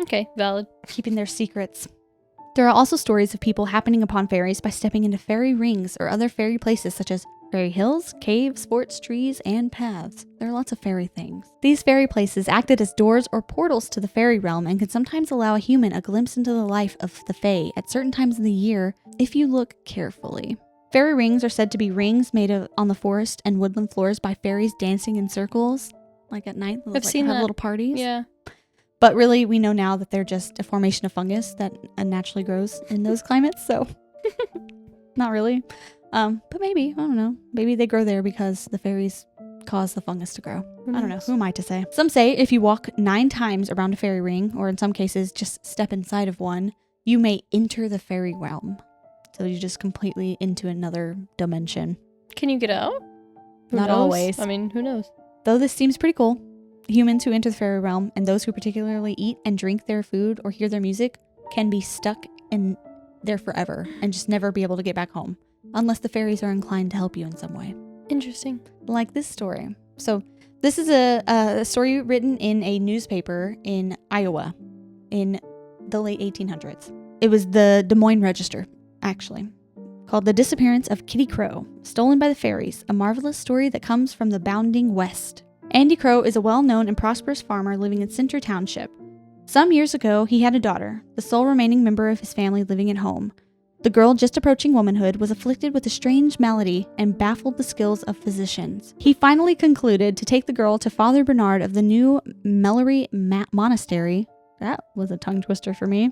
Okay, valid. keeping their secrets. There are also stories of people happening upon fairies by stepping into fairy rings or other fairy places such as fairy hills, caves, forts, trees, and paths. There are lots of fairy things. These fairy places acted as doors or portals to the fairy realm and can sometimes allow a human a glimpse into the life of the fae at certain times of the year if you look carefully. Fairy rings are said to be rings made on the forest and woodland floors by fairies dancing in circles, like at night. I've seen have that. little parties. Yeah. But really, we know now that they're just a formation of fungus that naturally grows in those climates, so not really. But maybe, I don't know. Maybe they grow there because the fairies cause the fungus to grow. I don't know. Who am I to say? Some say if you walk 9 times around a fairy ring, or in some cases, just step inside of one, you may enter the fairy realm. So you're just completely into another dimension. Can you get out? Who Not knows? always. I mean, who knows? Though this seems pretty cool, humans who enter the fairy realm and those who particularly eat and drink their food or hear their music can be stuck in there forever and just never be able to get back home, unless the fairies are inclined to help you in some way. Interesting. Like this story. So this is a story written in a newspaper in Iowa in the late 1800s. It was the Des Moines Register, actually, called The Disappearance of Kitty Crow, Stolen by the Fairies, a marvelous story that comes from the bounding West. Andy Crow is a well-known and prosperous farmer living in Center Township. Some years ago, he had a daughter, the sole remaining member of his family living at home. The girl, just approaching womanhood, was afflicted with a strange malady and baffled the skills of physicians. He finally concluded to take the girl to Father Bernard of the New Mellery Monastery, that was a tongue twister for me,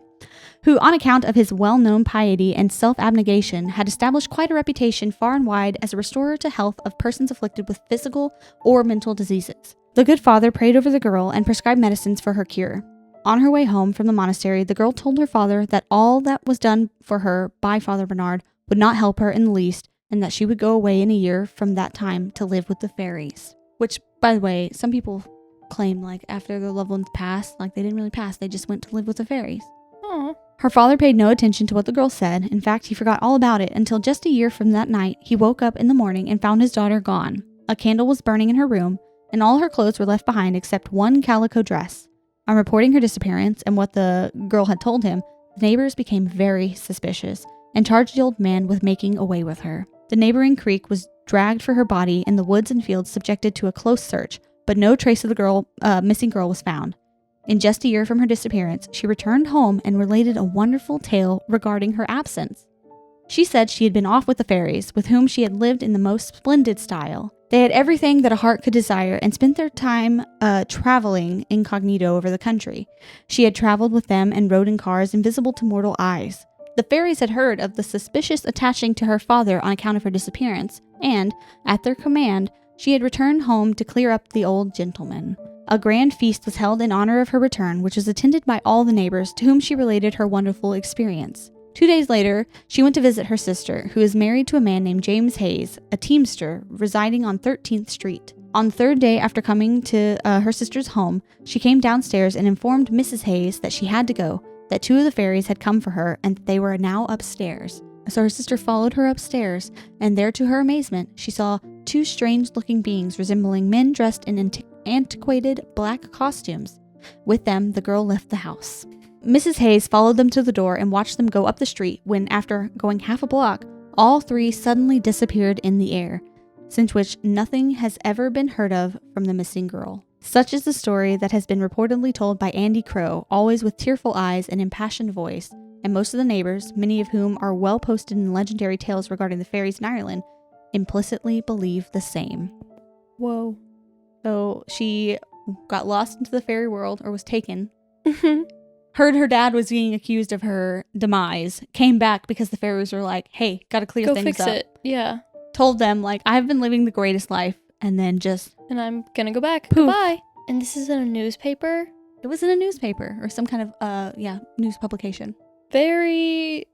who, on account of his well-known piety and self-abnegation, had established quite a reputation far and wide as a restorer to health of persons afflicted with physical or mental diseases. The good father prayed over the girl and prescribed medicines for her cure. On her way home from the monastery, the girl told her father that all that was done for her by Father Bernard would not help her in the least, and that she would go away in a year from that time to live with the fairies. Which, by the way, some people claim, like, after their loved ones passed, like, they didn't really pass. They just went to live with the fairies. Oh. Her father paid no attention to what the girl said. In fact, he forgot all about it until just a year from that night, he woke up in the morning and found his daughter gone. A candle was burning in her room, and all her clothes were left behind except one calico dress. On reporting her disappearance and what the girl had told him, the neighbors became very suspicious and charged the old man with making away with her. The neighboring creek was dragged for her body and the woods and fields subjected to a close search, but no trace of the missing girl was found. In just a year from her disappearance, she returned home and related a wonderful tale regarding her absence. She said she had been off with the fairies, with whom she had lived in the most splendid style. They had everything that a heart could desire and spent their time traveling incognito over the country. She had traveled with them and rode in cars invisible to mortal eyes. The fairies had heard of the suspicious attaching to her father on account of her disappearance, and, at their command, she had returned home to clear up the old gentleman. A grand feast was held in honor of her return, which was attended by all the neighbors, to whom she related her wonderful experience. 2 days later, she went to visit her sister, who is married to a man named James Hayes, a teamster residing on 13th Street. On the third day after coming to her sister's home, she came downstairs and informed Mrs. Hayes that she had to go, that 2 of the fairies had come for her, and that they were now upstairs. So her sister followed her upstairs, and there, to her amazement, she saw 2 strange-looking beings resembling men dressed in antiquated black costumes. With them, the girl left the house. Mrs. Hayes followed them to the door and watched them go up the street when, after going half a block, all 3 suddenly disappeared in the air, since which nothing has ever been heard of from the missing girl. Such is the story that has been reportedly told by Andy Crow, always with tearful eyes and impassioned voice, and most of the neighbors, many of whom are well posted in legendary tales regarding the fairies in Ireland, implicitly believe the same. Whoa. So she got lost into the fairy world, or was taken. Heard her dad was being accused of her demise, came back because the fairies were like, hey, gotta clear Go things fix up. it. Yeah. Told them, like, I've been living the greatest life, and then just... And I'm gonna go back. Poof. Goodbye. And this is in a newspaper? It was in a newspaper, or some kind of, news publication. Very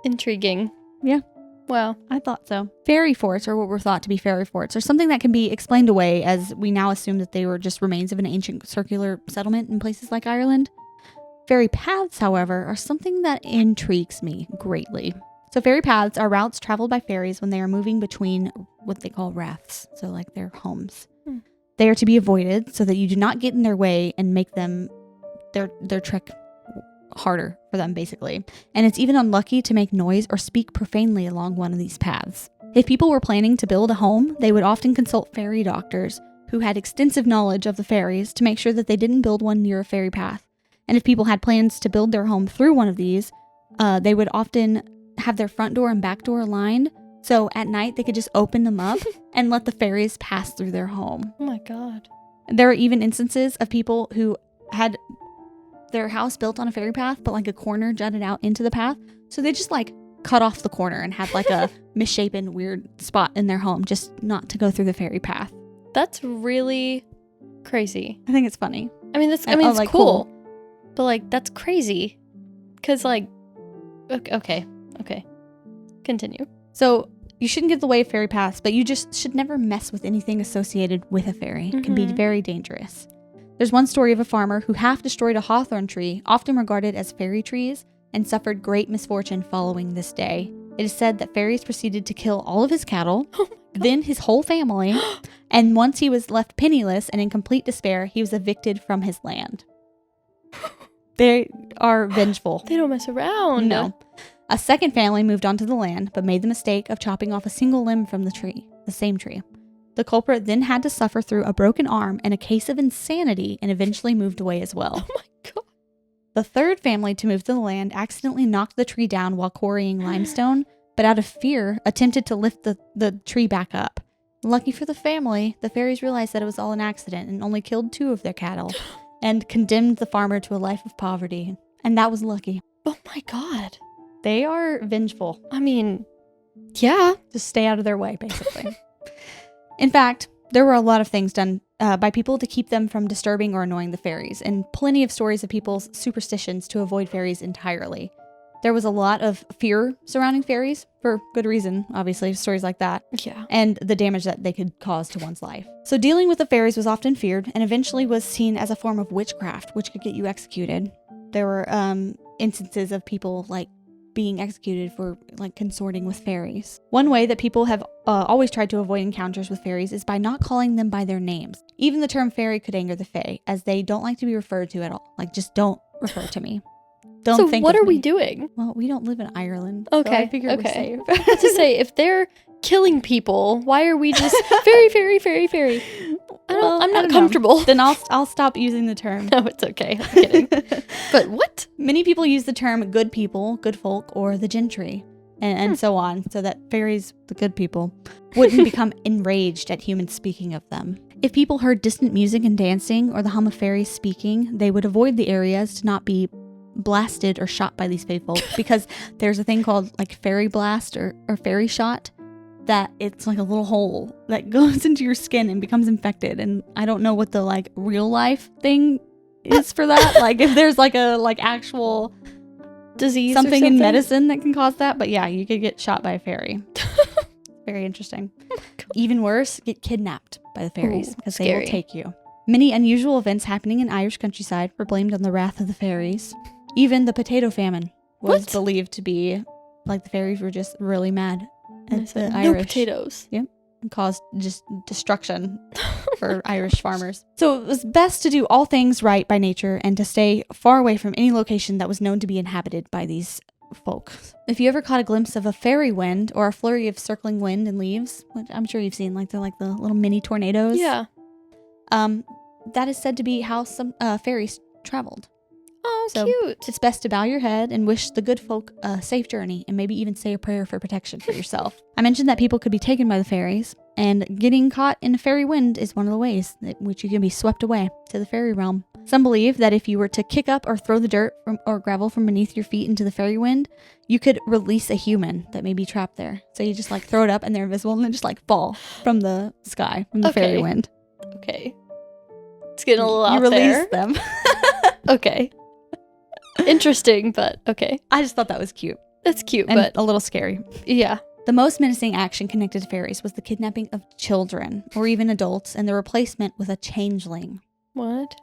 intriguing. Yeah. Wow. I thought so. Fairy forts, or what were thought to be fairy forts, are something that can be explained away, as we now assume that they were just remains of an ancient circular settlement in places like Ireland. Fairy paths, however, are something that intrigues me greatly. So fairy paths are routes traveled by fairies when they are moving between what they call raths, so like their homes. They are to be avoided so that you do not get in their way and make them their trek harder for them, basically. And it's even unlucky to make noise or speak profanely along one of these paths. If people were planning to build a home, they would often consult fairy doctors who had extensive knowledge of the fairies to make sure that they didn't build one near a fairy path. And if people had plans to build their home through one of these, they would often have their front door and back door aligned. So at night, they could just open them up and let the fairies pass through their home. Oh my God. There are even instances of people who had their house built on a fairy path, but like a corner jutted out into the path. So they just like cut off the corner and had like a misshapen weird spot in their home just not to go through the fairy path. That's really crazy. I think it's funny. I mean, it's like, cool. But like, that's crazy. Because like, okay. Continue. So you shouldn't get in the way of fairy paths, but you just should never mess with anything associated with a fairy. It can be very dangerous. There's one story of a farmer who half destroyed a hawthorn tree, often regarded as fairy trees, and suffered great misfortune following this day. It is said that fairies proceeded to kill all of his cattle, then his whole family, and once he was left penniless and in complete despair, he was evicted from his land. They are vengeful. They don't mess around. No. A second family moved onto the land, but made the mistake of chopping off a single limb from the same tree. The culprit then had to suffer through a broken arm and a case of insanity and eventually moved away as well. Oh my God. The third family to move to the land accidentally knocked the tree down while quarrying limestone, but out of fear attempted to lift the tree back up. Lucky for the family, the fairies realized that it was all an accident and only killed 2 of their cattle and condemned the farmer to a life of poverty. And that was lucky. Oh my God. They are vengeful. I mean, yeah. Just stay out of their way, basically. In fact, there were a lot of things done by people to keep them from disturbing or annoying the fairies, and plenty of stories of people's superstitions to avoid fairies entirely. There was a lot of fear surrounding fairies, for good reason, obviously, stories like that. Yeah. And the damage that they could cause to one's life. So dealing with the fairies was often feared and eventually was seen as a form of witchcraft, which could get you executed. There were instances of people like being executed for like consorting with fairies. One way that people have always tried to avoid encounters with fairies is by not calling them by their names. Even the term fairy could anger the fae, as they don't like to be referred to at all. Like, just don't refer to me. Don't So think what of are we me. doing? Well, we don't live in Ireland. Okay. So I figured we're safe. I was to say, if they're killing people, why are we just fairy, fairy, fairy, fairy? I'm not comfortable. Then I'll stop using the term. No, it's okay. I'm kidding. But what? Many people use the term good people, good folk, or the gentry, and so on, so that fairies, the good people, wouldn't become enraged at humans speaking of them. If people heard distant music and dancing or the hum of fairies speaking, they would avoid the areas to not be blasted or shot by these fae folk, because there's a thing called like fairy blast or fairy shot, that it's like a little hole that goes into your skin and becomes infected. And I don't know what the like real life thing is for that. Like if there's like a like actual disease something or in medicine that can cause that. But yeah, you could get shot by a fairy. Very interesting. Even worse, get kidnapped by the fairies, because they will take you. Many unusual events happening in Irish countryside were blamed on the wrath of the fairies. Even the potato famine was believed to be like the fairies were just really mad at the Irish. No potatoes. Yep. And caused just destruction for Irish farmers. So it was best to do all things right by nature and to stay far away from any location that was known to be inhabited by these folk. If you ever caught a glimpse of a fairy wind or a flurry of circling wind and leaves, which I'm sure you've seen, like they're like the little mini tornadoes. Yeah. That is said to be how some fairies traveled. Oh, So cute. it's best to bow your head and wish the good folk a safe journey, and maybe even say a prayer for protection for yourself. I mentioned that people could be taken by the fairies, and getting caught in a fairy wind is one of the ways in which you can be swept away to the fairy realm. Some believe that if you were to kick up or throw the dirt or gravel from beneath your feet into the fairy wind, you could release a human that may be trapped there. So you just like throw it up and they're invisible and then just like fall from the sky, from the fairy wind. Okay. It's getting a little out there. You there. release them. Okay. Interesting, but okay. I just thought that was cute. That's cute, And but a little scary. yeah. The most menacing action connected to fairies was the kidnapping of children, or even adults, and the replacement with a changeling. What?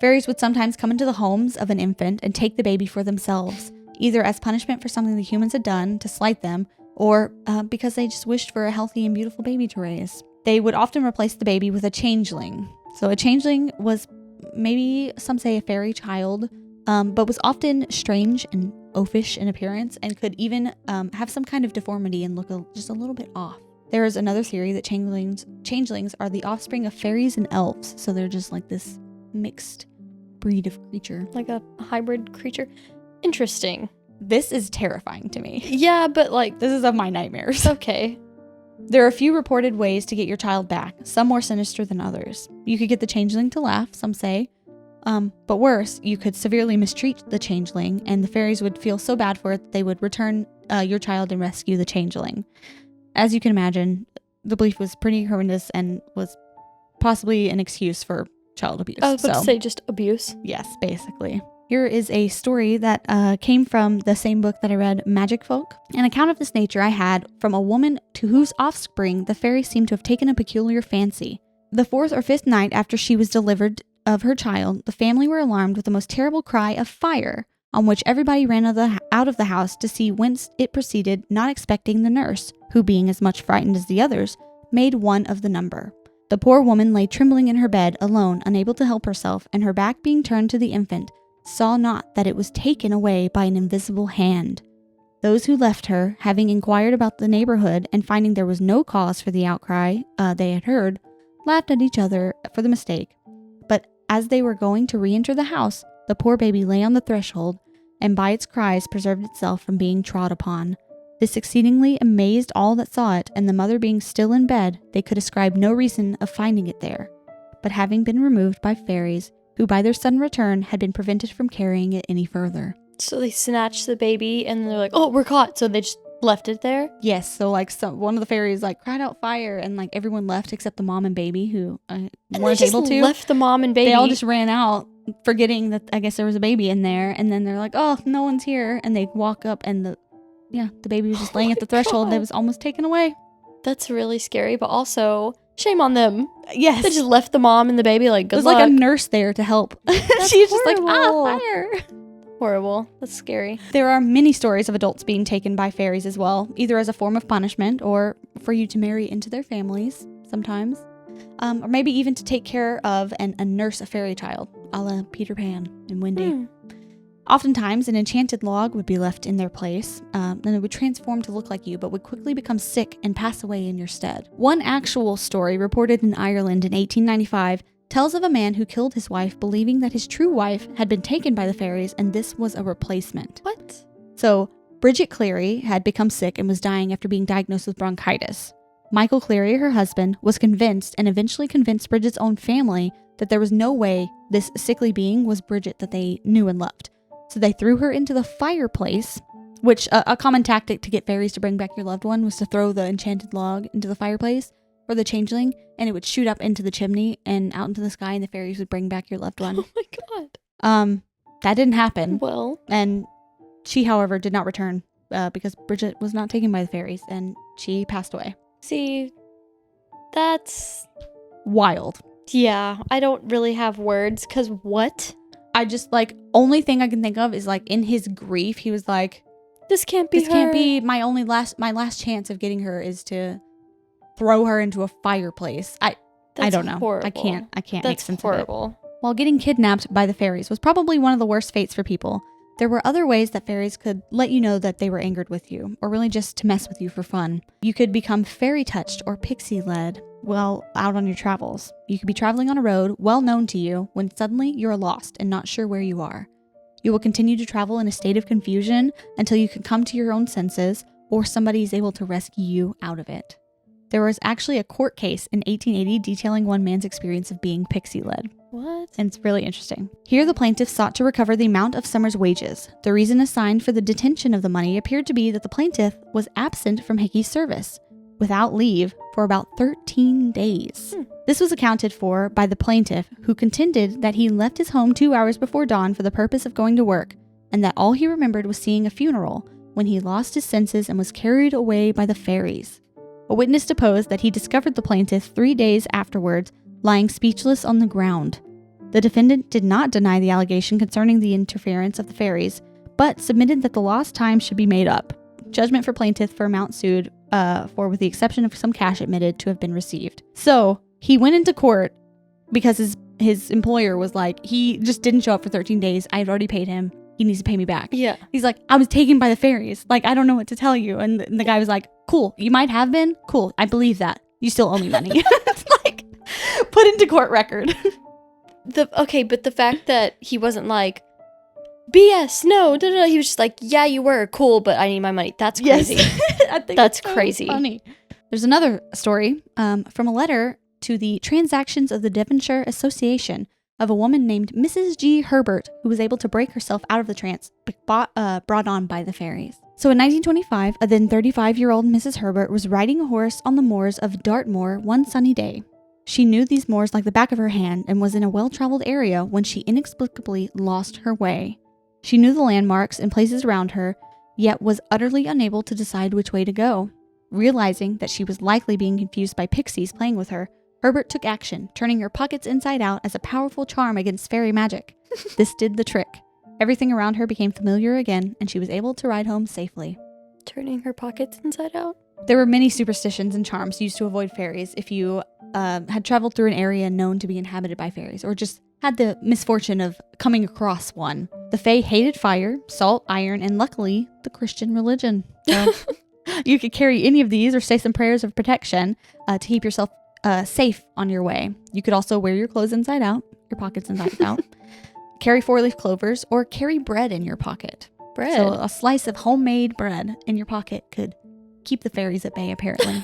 Fairies would sometimes come into the homes of an infant and take the baby for themselves, either as punishment for something the humans had done to slight them, or because they just wished for a healthy and beautiful baby to raise. They would often replace the baby with a changeling. So a changeling was maybe, some say, a fairy child, but was often strange and oafish in appearance and could even have some kind of deformity and look just a little bit off. There is another theory that changelings are the offspring of fairies and elves, so they're just like this mixed breed of creature. Like a hybrid creature? Interesting. This is terrifying to me. Yeah, but like... This is of my nightmares. Okay. There are a few reported ways to get your child back, some more sinister than others. You could get the changeling to laugh, some say. But worse, you could severely mistreat the changeling, and the fairies would feel so bad for it that they would return your child and rescue the changeling. As you can imagine, the belief was pretty horrendous and was possibly an excuse for child abuse. I was about to say just abuse. Yes, basically. Here is a story that came from the same book that I read, Magic Folk. An account of this nature I had from a woman to whose offspring the fairies seemed to have taken a peculiar fancy. The 4th or 5th night after she was delivered of her child, the family were alarmed with the most terrible cry of fire, on which everybody ran out of the house to see whence it proceeded, not expecting the nurse, who, being as much frightened as the others, made one of the number. The poor woman lay trembling in her bed, alone, unable to help herself, and her back being turned to the infant, saw not that it was taken away by an invisible hand. Those who left her, having inquired about the neighborhood and finding there was no cause for the outcry they had heard, laughed at each other for the mistake. But as they were going to re-enter the house, the poor baby lay on the threshold, and by its cries preserved itself from being trod upon. This exceedingly amazed all that saw it, and the mother being still in bed, they could ascribe no reason of finding it there, but having been removed by fairies, who by their sudden return had been prevented from carrying it any further. So they snatched the baby, and they're like, oh, we're caught, so they just left it there? Yes, so like one of the fairies like cried out fire, and like everyone left except the mom and baby who weren't able to. Left the mom and baby. They all just ran out forgetting that I guess there was a baby in there, and then they're like, oh, no one's here, and they walk up and the baby was just laying at the threshold and it was almost taken away. That's really scary, but also shame on them. Yes. They just left the mom and the baby like, good There's luck. like a nurse there to help. She's just like, fire. Horrible. That's scary. There are many stories of adults being taken by fairies as well, either as a form of punishment or for you to marry into their families sometimes, or maybe even to take care of and nurse a fairy child, a la Peter Pan and Wendy. Oftentimes, an enchanted log would be left in their place, and it would transform to look like you, but would quickly become sick and pass away in your stead. One actual story reported in Ireland in 1895 tells of a man who killed his wife, believing that his true wife had been taken by the fairies, and this was a replacement. What? So, Bridget Cleary had become sick and was dying after being diagnosed with bronchitis. Michael Cleary, her husband, was convinced and eventually convinced Bridget's own family that there was no way this sickly being was Bridget that they knew and loved. So they threw her into the fireplace, which a common tactic to get fairies to bring back your loved one was to throw the enchanted log into the fireplace or the changeling, and it would shoot up into the chimney and out into the sky, and the fairies would bring back your loved one. Oh my god. That didn't happen. Well. And she, however, did not return because Bridget was not taken by the fairies, and she passed away. See, that's wild. Yeah, I don't really have words, because what? I just, like, only thing I can think of is, like, in his grief, he was like, this can't be my last chance of getting her is to throw her into a fireplace. I don't know. Horrible. I can't That's make sense horrible. of it. While getting kidnapped by the fairies was probably one of the worst fates for people, there were other ways that fairies could let you know that they were angered with you, or really just to mess with you for fun. You could become fairy touched or pixie led while out on your travels. You could be traveling on a road well known to you when suddenly you're lost and not sure where you are. You will continue to travel in a state of confusion until you can come to your own senses or somebody is able to rescue you out of it. There was actually a court case in 1880 detailing one man's experience of being pixie-led. What? And it's really interesting. Here, the plaintiff sought to recover the amount of Summer's wages. The reason assigned for the detention of the money appeared to be that the plaintiff was absent from Hickey's service, without leave, for about 13 days. This was accounted for by the plaintiff, who contended that he left his home 2 hours before dawn for the purpose of going to work, and that all he remembered was seeing a funeral when he lost his senses and was carried away by the fairies. A witness deposed that he discovered the plaintiff 3 days afterwards, lying speechless on the ground. The defendant did not deny the allegation concerning the interference of the fairies, but submitted that the lost time should be made up. Judgment for plaintiff for amount sued for, with the exception of some cash admitted to have been received. So he went into court because his employer was like, he just didn't show up for 13 days. I had already paid him. He needs to pay me back. Yeah. He's like, I was taken by the fairies. Like, I don't know what to tell you. And the guy was like, cool, you might have been. Cool, I believe that. You still owe me money. It's like, put into court record. But the fact that he wasn't like, BS, no, he was just like, yeah, you were, cool, but I need my money. That's crazy. Yes. I think that's so crazy. Funny. There's another story from a letter to the Transactions of the Devonshire Association of a woman named Mrs. G. Herbert, who was able to break herself out of the trance brought on by the fairies. So in 1925, a then 35-year-old Mrs. Herbert was riding a horse on the moors of Dartmoor one sunny day. She knew these moors like the back of her hand and was in a well-traveled area when she inexplicably lost her way. She knew the landmarks and places around her, yet was utterly unable to decide which way to go. Realizing that she was likely being confused by pixies playing with her, Herbert took action, turning her pockets inside out as a powerful charm against fairy magic. This did the trick. Everything around her became familiar again, and she was able to ride home safely. Turning her pockets inside out? There were many superstitions and charms used to avoid fairies if you had traveled through an area known to be inhabited by fairies, or just had the misfortune of coming across one. The Fae hated fire, salt, iron, and luckily, the Christian religion. So you could carry any of these or say some prayers of protection to keep yourself safe on your way. You could also wear your clothes inside out, your pockets inside out, carry 4-leaf clovers, or carry bread in your pocket. Bread? So a slice of homemade bread in your pocket could keep the fairies at bay, apparently.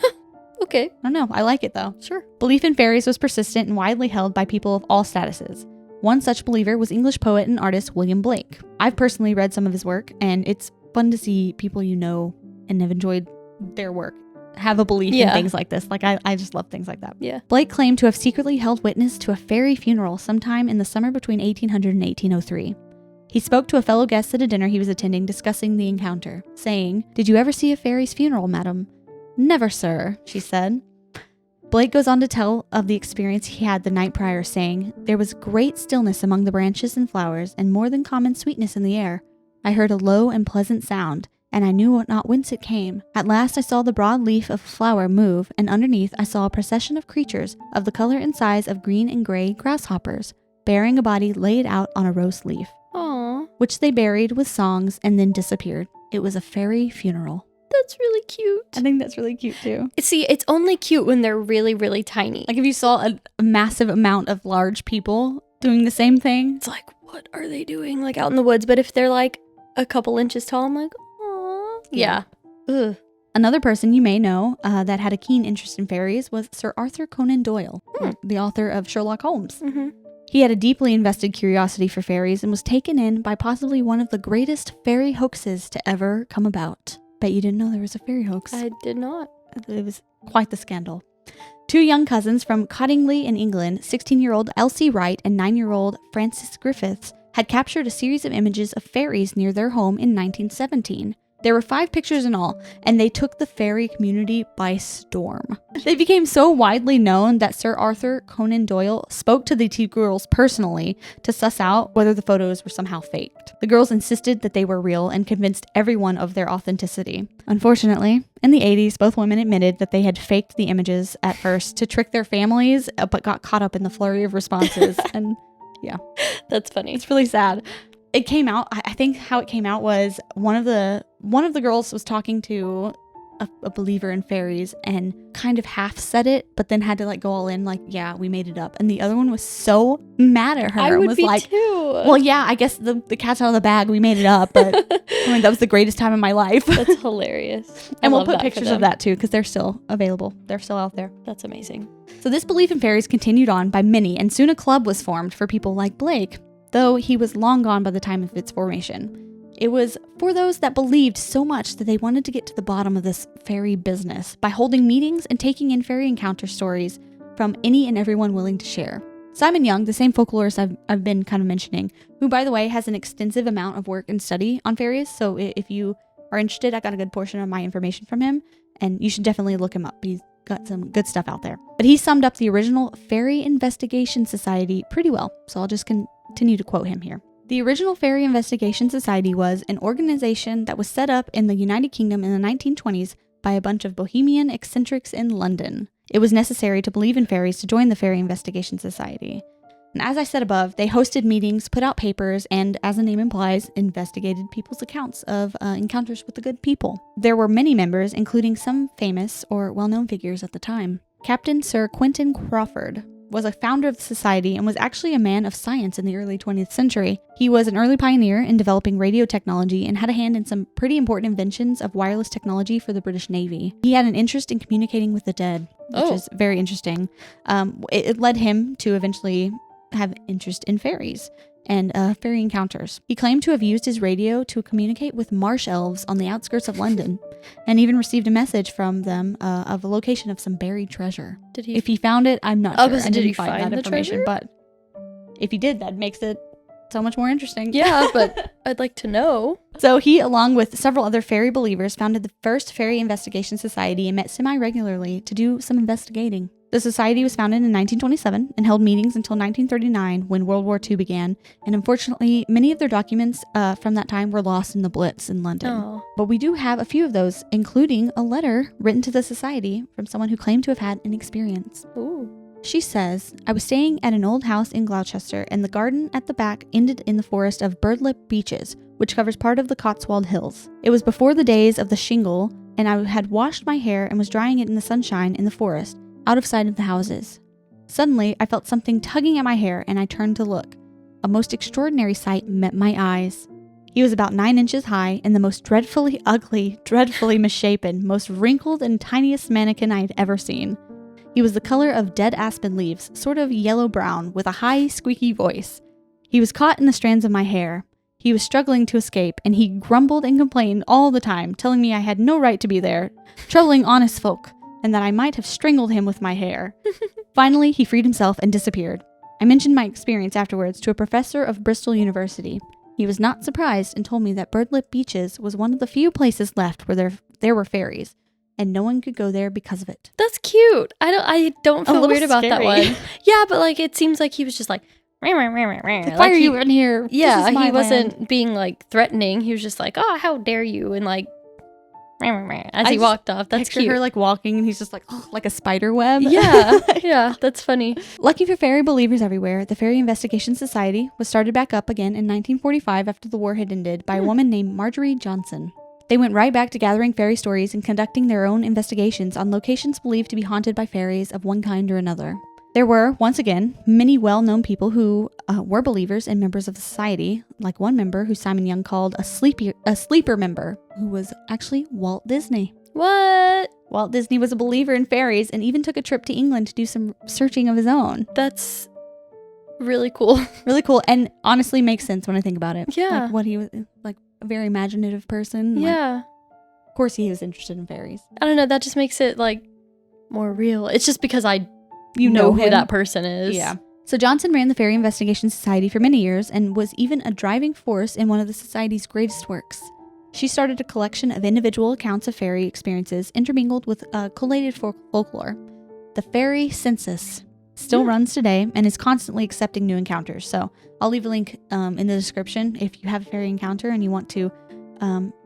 Okay. I don't know. I like it, though. Sure. Belief in fairies was persistent and widely held by people of all statuses. One such believer was English poet and artist William Blake. I've personally read some of his work, and it's fun to see people you know and have enjoyed their work have a belief in Yeah. things like this. Like, I just love things like that. Yeah. Blake claimed to have secretly held witness to a fairy funeral sometime in the summer between 1800 and 1803. He spoke to a fellow guest at a dinner he was attending discussing the encounter, saying, "Did you ever see a fairy's funeral, madam?" "Never, sir," she said. Blake goes on to tell of the experience he had the night prior, saying, "There was great stillness among the branches and flowers, and more than common sweetness in the air. I heard a low and pleasant sound, and I knew not whence it came. At last I saw the broad leaf of a flower move, and underneath I saw a procession of creatures of the color and size of green and gray grasshoppers, bearing a body laid out on a roast leaf, Aw, which they buried with songs and then disappeared. It was a fairy funeral." that's really cute. I think that's really cute too. See, it's only cute when they're really, really tiny. Like if you saw a massive amount of large people doing the same thing. It's like, what are they doing, like, out in the woods? But if they're, like, a couple inches tall, I'm like, aw. Yeah. Ugh. Another person you may know that had a keen interest in fairies was Sir Arthur Conan Doyle, the author of Sherlock Holmes. Mm-hmm. He had a deeply invested curiosity for fairies and was taken in by possibly one of the greatest fairy hoaxes to ever come about. Bet you didn't know there was a fairy hoax. I did not. It was quite the scandal. Two young cousins from Cottingley in England, 16-year-old Elsie Wright and 9-year-old Frances Griffiths, had captured a series of images of fairies near their home in 1917. There were 5 pictures in all, and they took the fairy community by storm. They became so widely known that Sir Arthur Conan Doyle spoke to the 2 girls personally to suss out whether the photos were somehow faked. The girls insisted that they were real and convinced everyone of their authenticity. Unfortunately, in the 80s, both women admitted that they had faked the images at first to trick their families, but got caught up in the flurry of responses. And yeah, That's funny. it's really sad. It came out, I think how it came out was one of the girls was talking to a believer in fairies and kind of half said it, but then had to like go all in like, yeah, we made it up. And the other one was so mad at her I and would was be like, too. well, yeah, I guess the cat's out of the bag. We made it up, but I mean, that was the greatest time of my life. That's hilarious. And I we'll love put that for pictures of them. that too, because they're still available. They're still out there. That's amazing. So this belief in fairies continued on by many, and soon a club was formed for people like Blake, though he was long gone by the time of its formation. It was for those that believed so much that they wanted to get to the bottom of this fairy business by holding meetings and taking in fairy encounter stories from any and everyone willing to share. Simon Young, the same folklorist I've been kind of mentioning, who, by the way, has an extensive amount of work and study on fairies, so if you are interested, I got a good portion of my information from him, and you should definitely look him up. He's got some good stuff out there. But he summed up the original Fairy Investigation Society pretty well, so I'll just continue to quote him here. The original Fairy Investigation Society was an organization that was set up in the United Kingdom in the 1920s by a bunch of bohemian eccentrics in London. It was necessary to believe in fairies to join the Fairy Investigation Society. And as I said above, they hosted meetings, put out papers, and, as the name implies, investigated people's accounts of encounters with the good people. There were many members, including some famous or well-known figures at the time. Captain Sir Quentin Crawford was a founder of the society and was actually a man of science in the early 20th century. He was an early pioneer in developing radio technology and had a hand in some pretty important inventions of wireless technology for the British Navy. He had an interest in communicating with the dead, which is very interesting. It led him to eventually have interest in fairies and fairy encounters. He claimed to have used his radio to communicate with marsh elves on the outskirts of London, and even received a message from them of a location of some buried treasure. Did he? If he found it, I'm not sure. I Did didn't he find find that the information, treasure? but if he did, that makes it so much more interesting. Yeah, but I'd like to know. So he, along with several other fairy believers, founded the first Fairy Investigation Society and met semi-regularly to do some investigating. The society was founded in 1927 and held meetings until 1939 when World War II began, and unfortunately, many of their documents from that time were lost in the Blitz in London. Oh. But we do have a few of those, including a letter written to the society from someone who claimed to have had an experience. Ooh. She says, "I was staying at an old house in Gloucester, and the garden at the back ended in the forest of birdlip beeches, which covers part of the Cotswold Hills. It was before the days of the shingle, and I had washed my hair and was drying it in the sunshine in the forest, out of sight of the houses. Suddenly, I felt something tugging at my hair, and I turned to look. A most extraordinary sight met my eyes. He was about 9 inches high, and the most dreadfully ugly, dreadfully misshapen, most wrinkled and tiniest mannequin I had ever seen. He was the color of dead aspen leaves, sort of yellow-brown, with a high, squeaky voice. He was caught in the strands of my hair. He was struggling to escape, and he grumbled and complained all the time, telling me I had no right to be there, troubling honest folk, and that I might have strangled him with my hair. Finally, he freed himself and disappeared. I mentioned my experience afterwards to a professor of Bristol University. He was not surprised and told me that Birdlip Beaches was one of the few places left where there were fairies, and no one could go there because of it. That's cute. I don't feel weird about that one. Yeah, but like it seems like he was just like, why are you in here? Yeah, he wasn't being like threatening. He was just like, oh, how dare you? And like, as he walked off. That's cute. Her like walking and he's just like, oh, like a spider web. Yeah, yeah, that's funny. Lucky for fairy believers everywhere, the Fairy Investigation Society was started back up again in 1945 after the war had ended by a woman named Marjorie Johnson. They went right back to gathering fairy stories and conducting their own investigations on locations believed to be haunted by fairies of one kind or another. There were, once again, many well-known people who were believers and members of the society, like one member who Simon Young called a sleeper member, who was actually Walt Disney. What? Walt Disney was a believer in fairies and even took a trip to England to do some searching of his own. That's really cool. Really cool, and honestly makes sense when I think about it. Yeah. Like what he was, like a very imaginative person. Yeah. Like, of course he was interested in fairies. I don't know, that just makes it like more real. It's just because I know who that person is. Yeah. So Johnson ran the Fairy Investigation Society for many years and was even a driving force in one of the society's greatest works. She started a collection of individual accounts of fairy experiences intermingled with collated folklore. The Fairy Census still runs today and is constantly accepting new encounters. So I'll leave a link in the description if you have a fairy encounter and you want to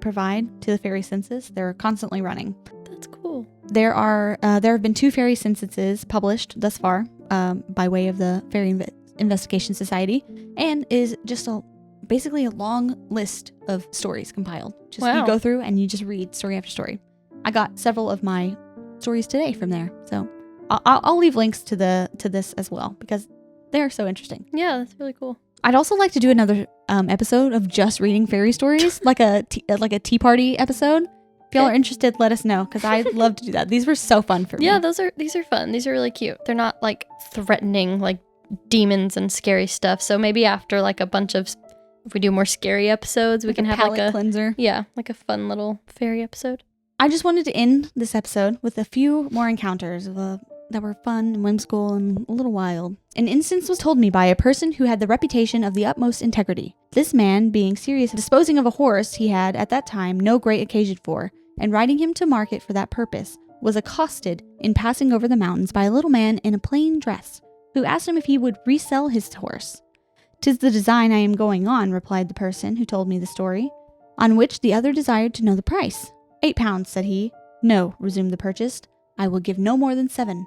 provide to the Fairy Census. They're constantly running. That's cool. There have been 2 fairy censuses published thus far by way of the Fairy Investigation Society, and is just basically a long list of stories compiled. You go through and you just read story after story. I got several of my stories today from there, so I'll leave links to this as well because they're so interesting. Yeah, that's really cool. I'd also like to do another episode of just reading fairy stories, like a tea party episode. If y'all are interested, let us know, because I'd love to do that. These were so fun for me. Yeah, these are fun. These are really cute. They're not like threatening, like demons and scary stuff. So maybe after like a bunch of, if we do more scary episodes, we can have like a cleanser. Yeah, like a fun little fairy episode. I just wanted to end this episode with a few more encounters that were fun and whimsical and a little wild. An instance was told me by a person who had the reputation of the utmost integrity. This man, being serious disposing of a horse he had at that time no great occasion for, and riding him to market for that purpose, was accosted in passing over the mountains by a little man in a plain dress, who asked him if he would resell his horse. "'Tis the design I am going on," replied the person who told me the story, on which the other desired to know the price. £8, said he. "No," resumed the purchased, "I will give no more than 7,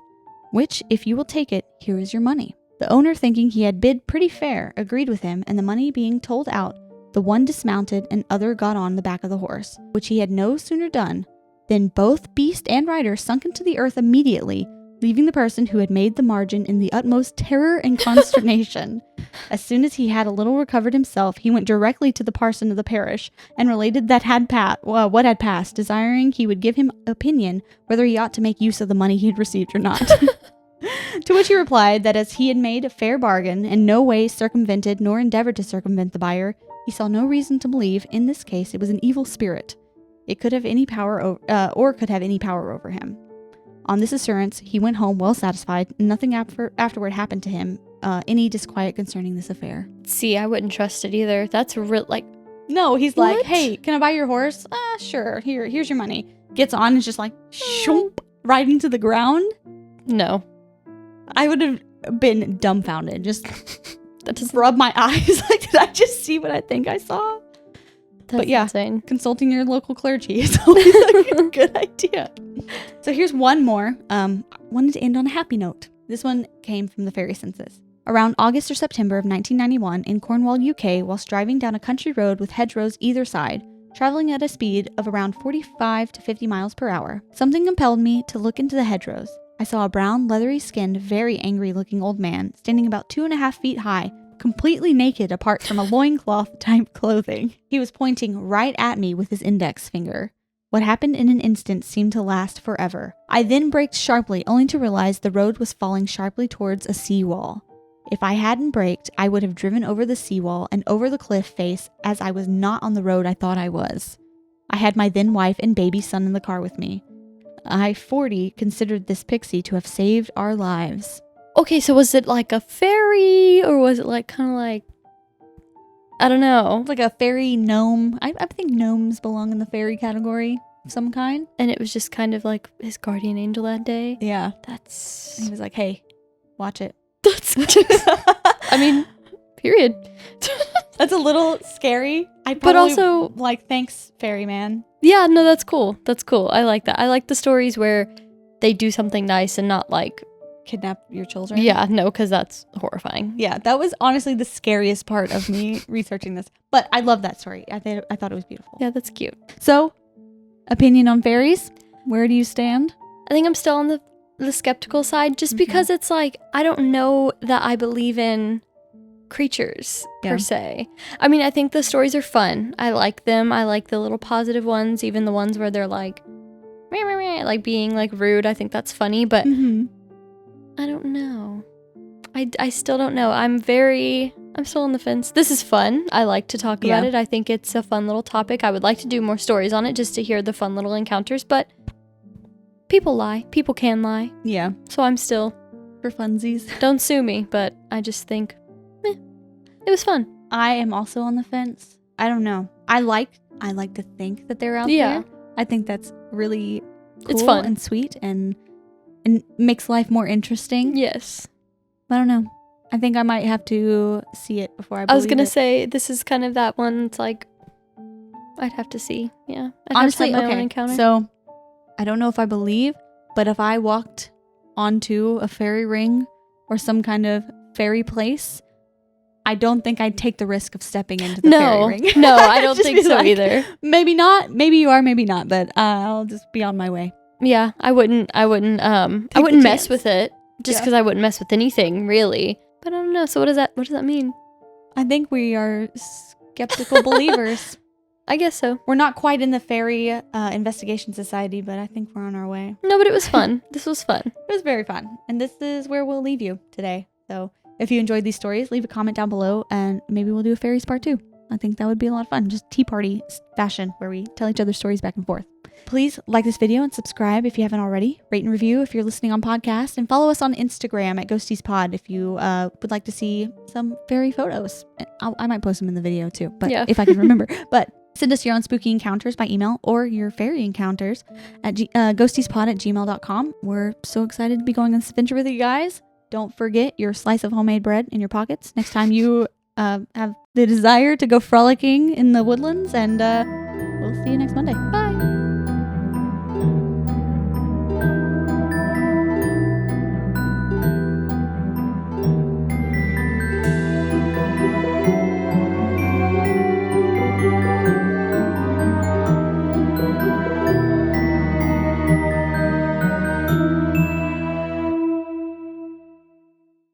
which, if you will take it, here is your money." The owner, thinking he had bid pretty fair, agreed with him, and the money being told out, the one dismounted and other got on the back of the horse, which he had no sooner done than both beast and rider sunk into the earth immediately, leaving the person who had made the margin in the utmost terror and consternation. As soon as he had a little recovered himself, he went directly to the parson of the parish and related what had passed, desiring he would give him opinion whether he ought to make use of the money he had received or not. To which he replied that as he had made a fair bargain and no way circumvented nor endeavored to circumvent the buyer, he saw no reason to believe in this case it was an evil spirit. It could have any power over him. On this assurance, he went home well satisfied, and nothing afterward happened to him, any disquiet concerning this affair. See, I wouldn't trust it either. That's No, he's what? like, "Hey, can I buy your horse?" Sure. Here's your money. Gets on and is just like, shoomp, right into the ground. No. I would have been dumbfounded. Just rub my eyes. Like, did I just see what I think I saw? That's insane. Consulting your local clergy is always a good idea. So here's one more. Wanted to end on a happy note. This one came from the Fairy Census. Around August or September of 1991 in Cornwall, UK, whilst driving down a country road with hedgerows either side, traveling at a speed of around 45 to 50 miles per hour, something compelled me to look into the hedgerows. I saw a brown, leathery-skinned, very angry-looking old man standing about 2.5 feet high, completely naked apart from a loincloth-type clothing. He was pointing right at me with his index finger. What happened in an instant seemed to last forever. I then braked sharply, only to realize the road was falling sharply towards a sea wall. If I hadn't braked, I would have driven over the seawall and over the cliff face, as I was not on the road I thought I was. I had my then wife and baby son in the car with me. I, 40, considered this pixie to have saved our lives. Okay, so was it like a fairy, or was it like kind of like, I don't know. Like a fairy gnome. I think gnomes belong in the fairy category of some kind. And it was just kind of like his guardian angel that day. Yeah. That's... He was like, hey, watch it. That's I mean, period. That's a little scary. But also, like, thanks, ferryman. Yeah, no, that's cool. That's cool. I like that. I like the stories where they do something nice and not like kidnap your children. Yeah, no, because that's horrifying. Yeah, that was honestly the scariest part of me researching this. But I love that story. I thought it was beautiful. Yeah, that's cute. So, opinion on fairies? Where do you stand? I think I'm still on the skeptical side, just because it's like, I don't know that I believe in creatures per se. I mean, I think the stories are fun. I like them. I like the little positive ones, even the ones where they're like, meh, meh, meh, like being like rude. I think that's funny, but I don't know. I still don't know. I'm still on the fence. This is fun. I like to talk about it. I think it's a fun little topic. I would like to do more stories on it just to hear the fun little encounters, but people lie. People can lie. Yeah. So I'm still... For funsies. Don't sue me, but I just think, it was fun. I am also on the fence. I don't know. I like to think that they're out there. I think that's really cool. It's fun. And sweet and makes life more interesting. Yes. I don't know. I think I might have to see it before I believe it. I was going to say, this is kind of that one. It's like, I'd have to see. Yeah. Honestly, have my own encounter. So, I don't know if I believe, but if I walked onto a fairy ring or some kind of fairy place, I don't think I'd take the risk of stepping into the fairy ring. No, I don't think so either. Maybe not. Maybe you are, maybe not, but I'll just be on my way. Yeah, I wouldn't mess with it just because I wouldn't mess with anything, really. But I don't know. So what does that mean? I think we are skeptical believers. I guess so. We're not quite in the fairy investigation society, but I think we're on our way. No, but it was fun. This was fun. It was very fun. And this is where we'll leave you today. So if you enjoyed these stories, leave a comment down below and maybe we'll do a fairies part 2. I think that would be a lot of fun. Just tea party fashion where we tell each other stories back and forth. Please like this video and subscribe if you haven't already. Rate and review if you're listening on podcast. And follow us on Instagram at GhosteasPod if you would like to see some fairy photos. I might post them in the video too, but if I can remember. But send us your own spooky encounters by email or your fairy encounters at ghostiespod@gmail.com. We're so excited to be going on this adventure with you guys. Don't forget your slice of homemade bread in your pockets next time you have the desire to go frolicking in the woodlands. And we'll see you next Monday. Bye.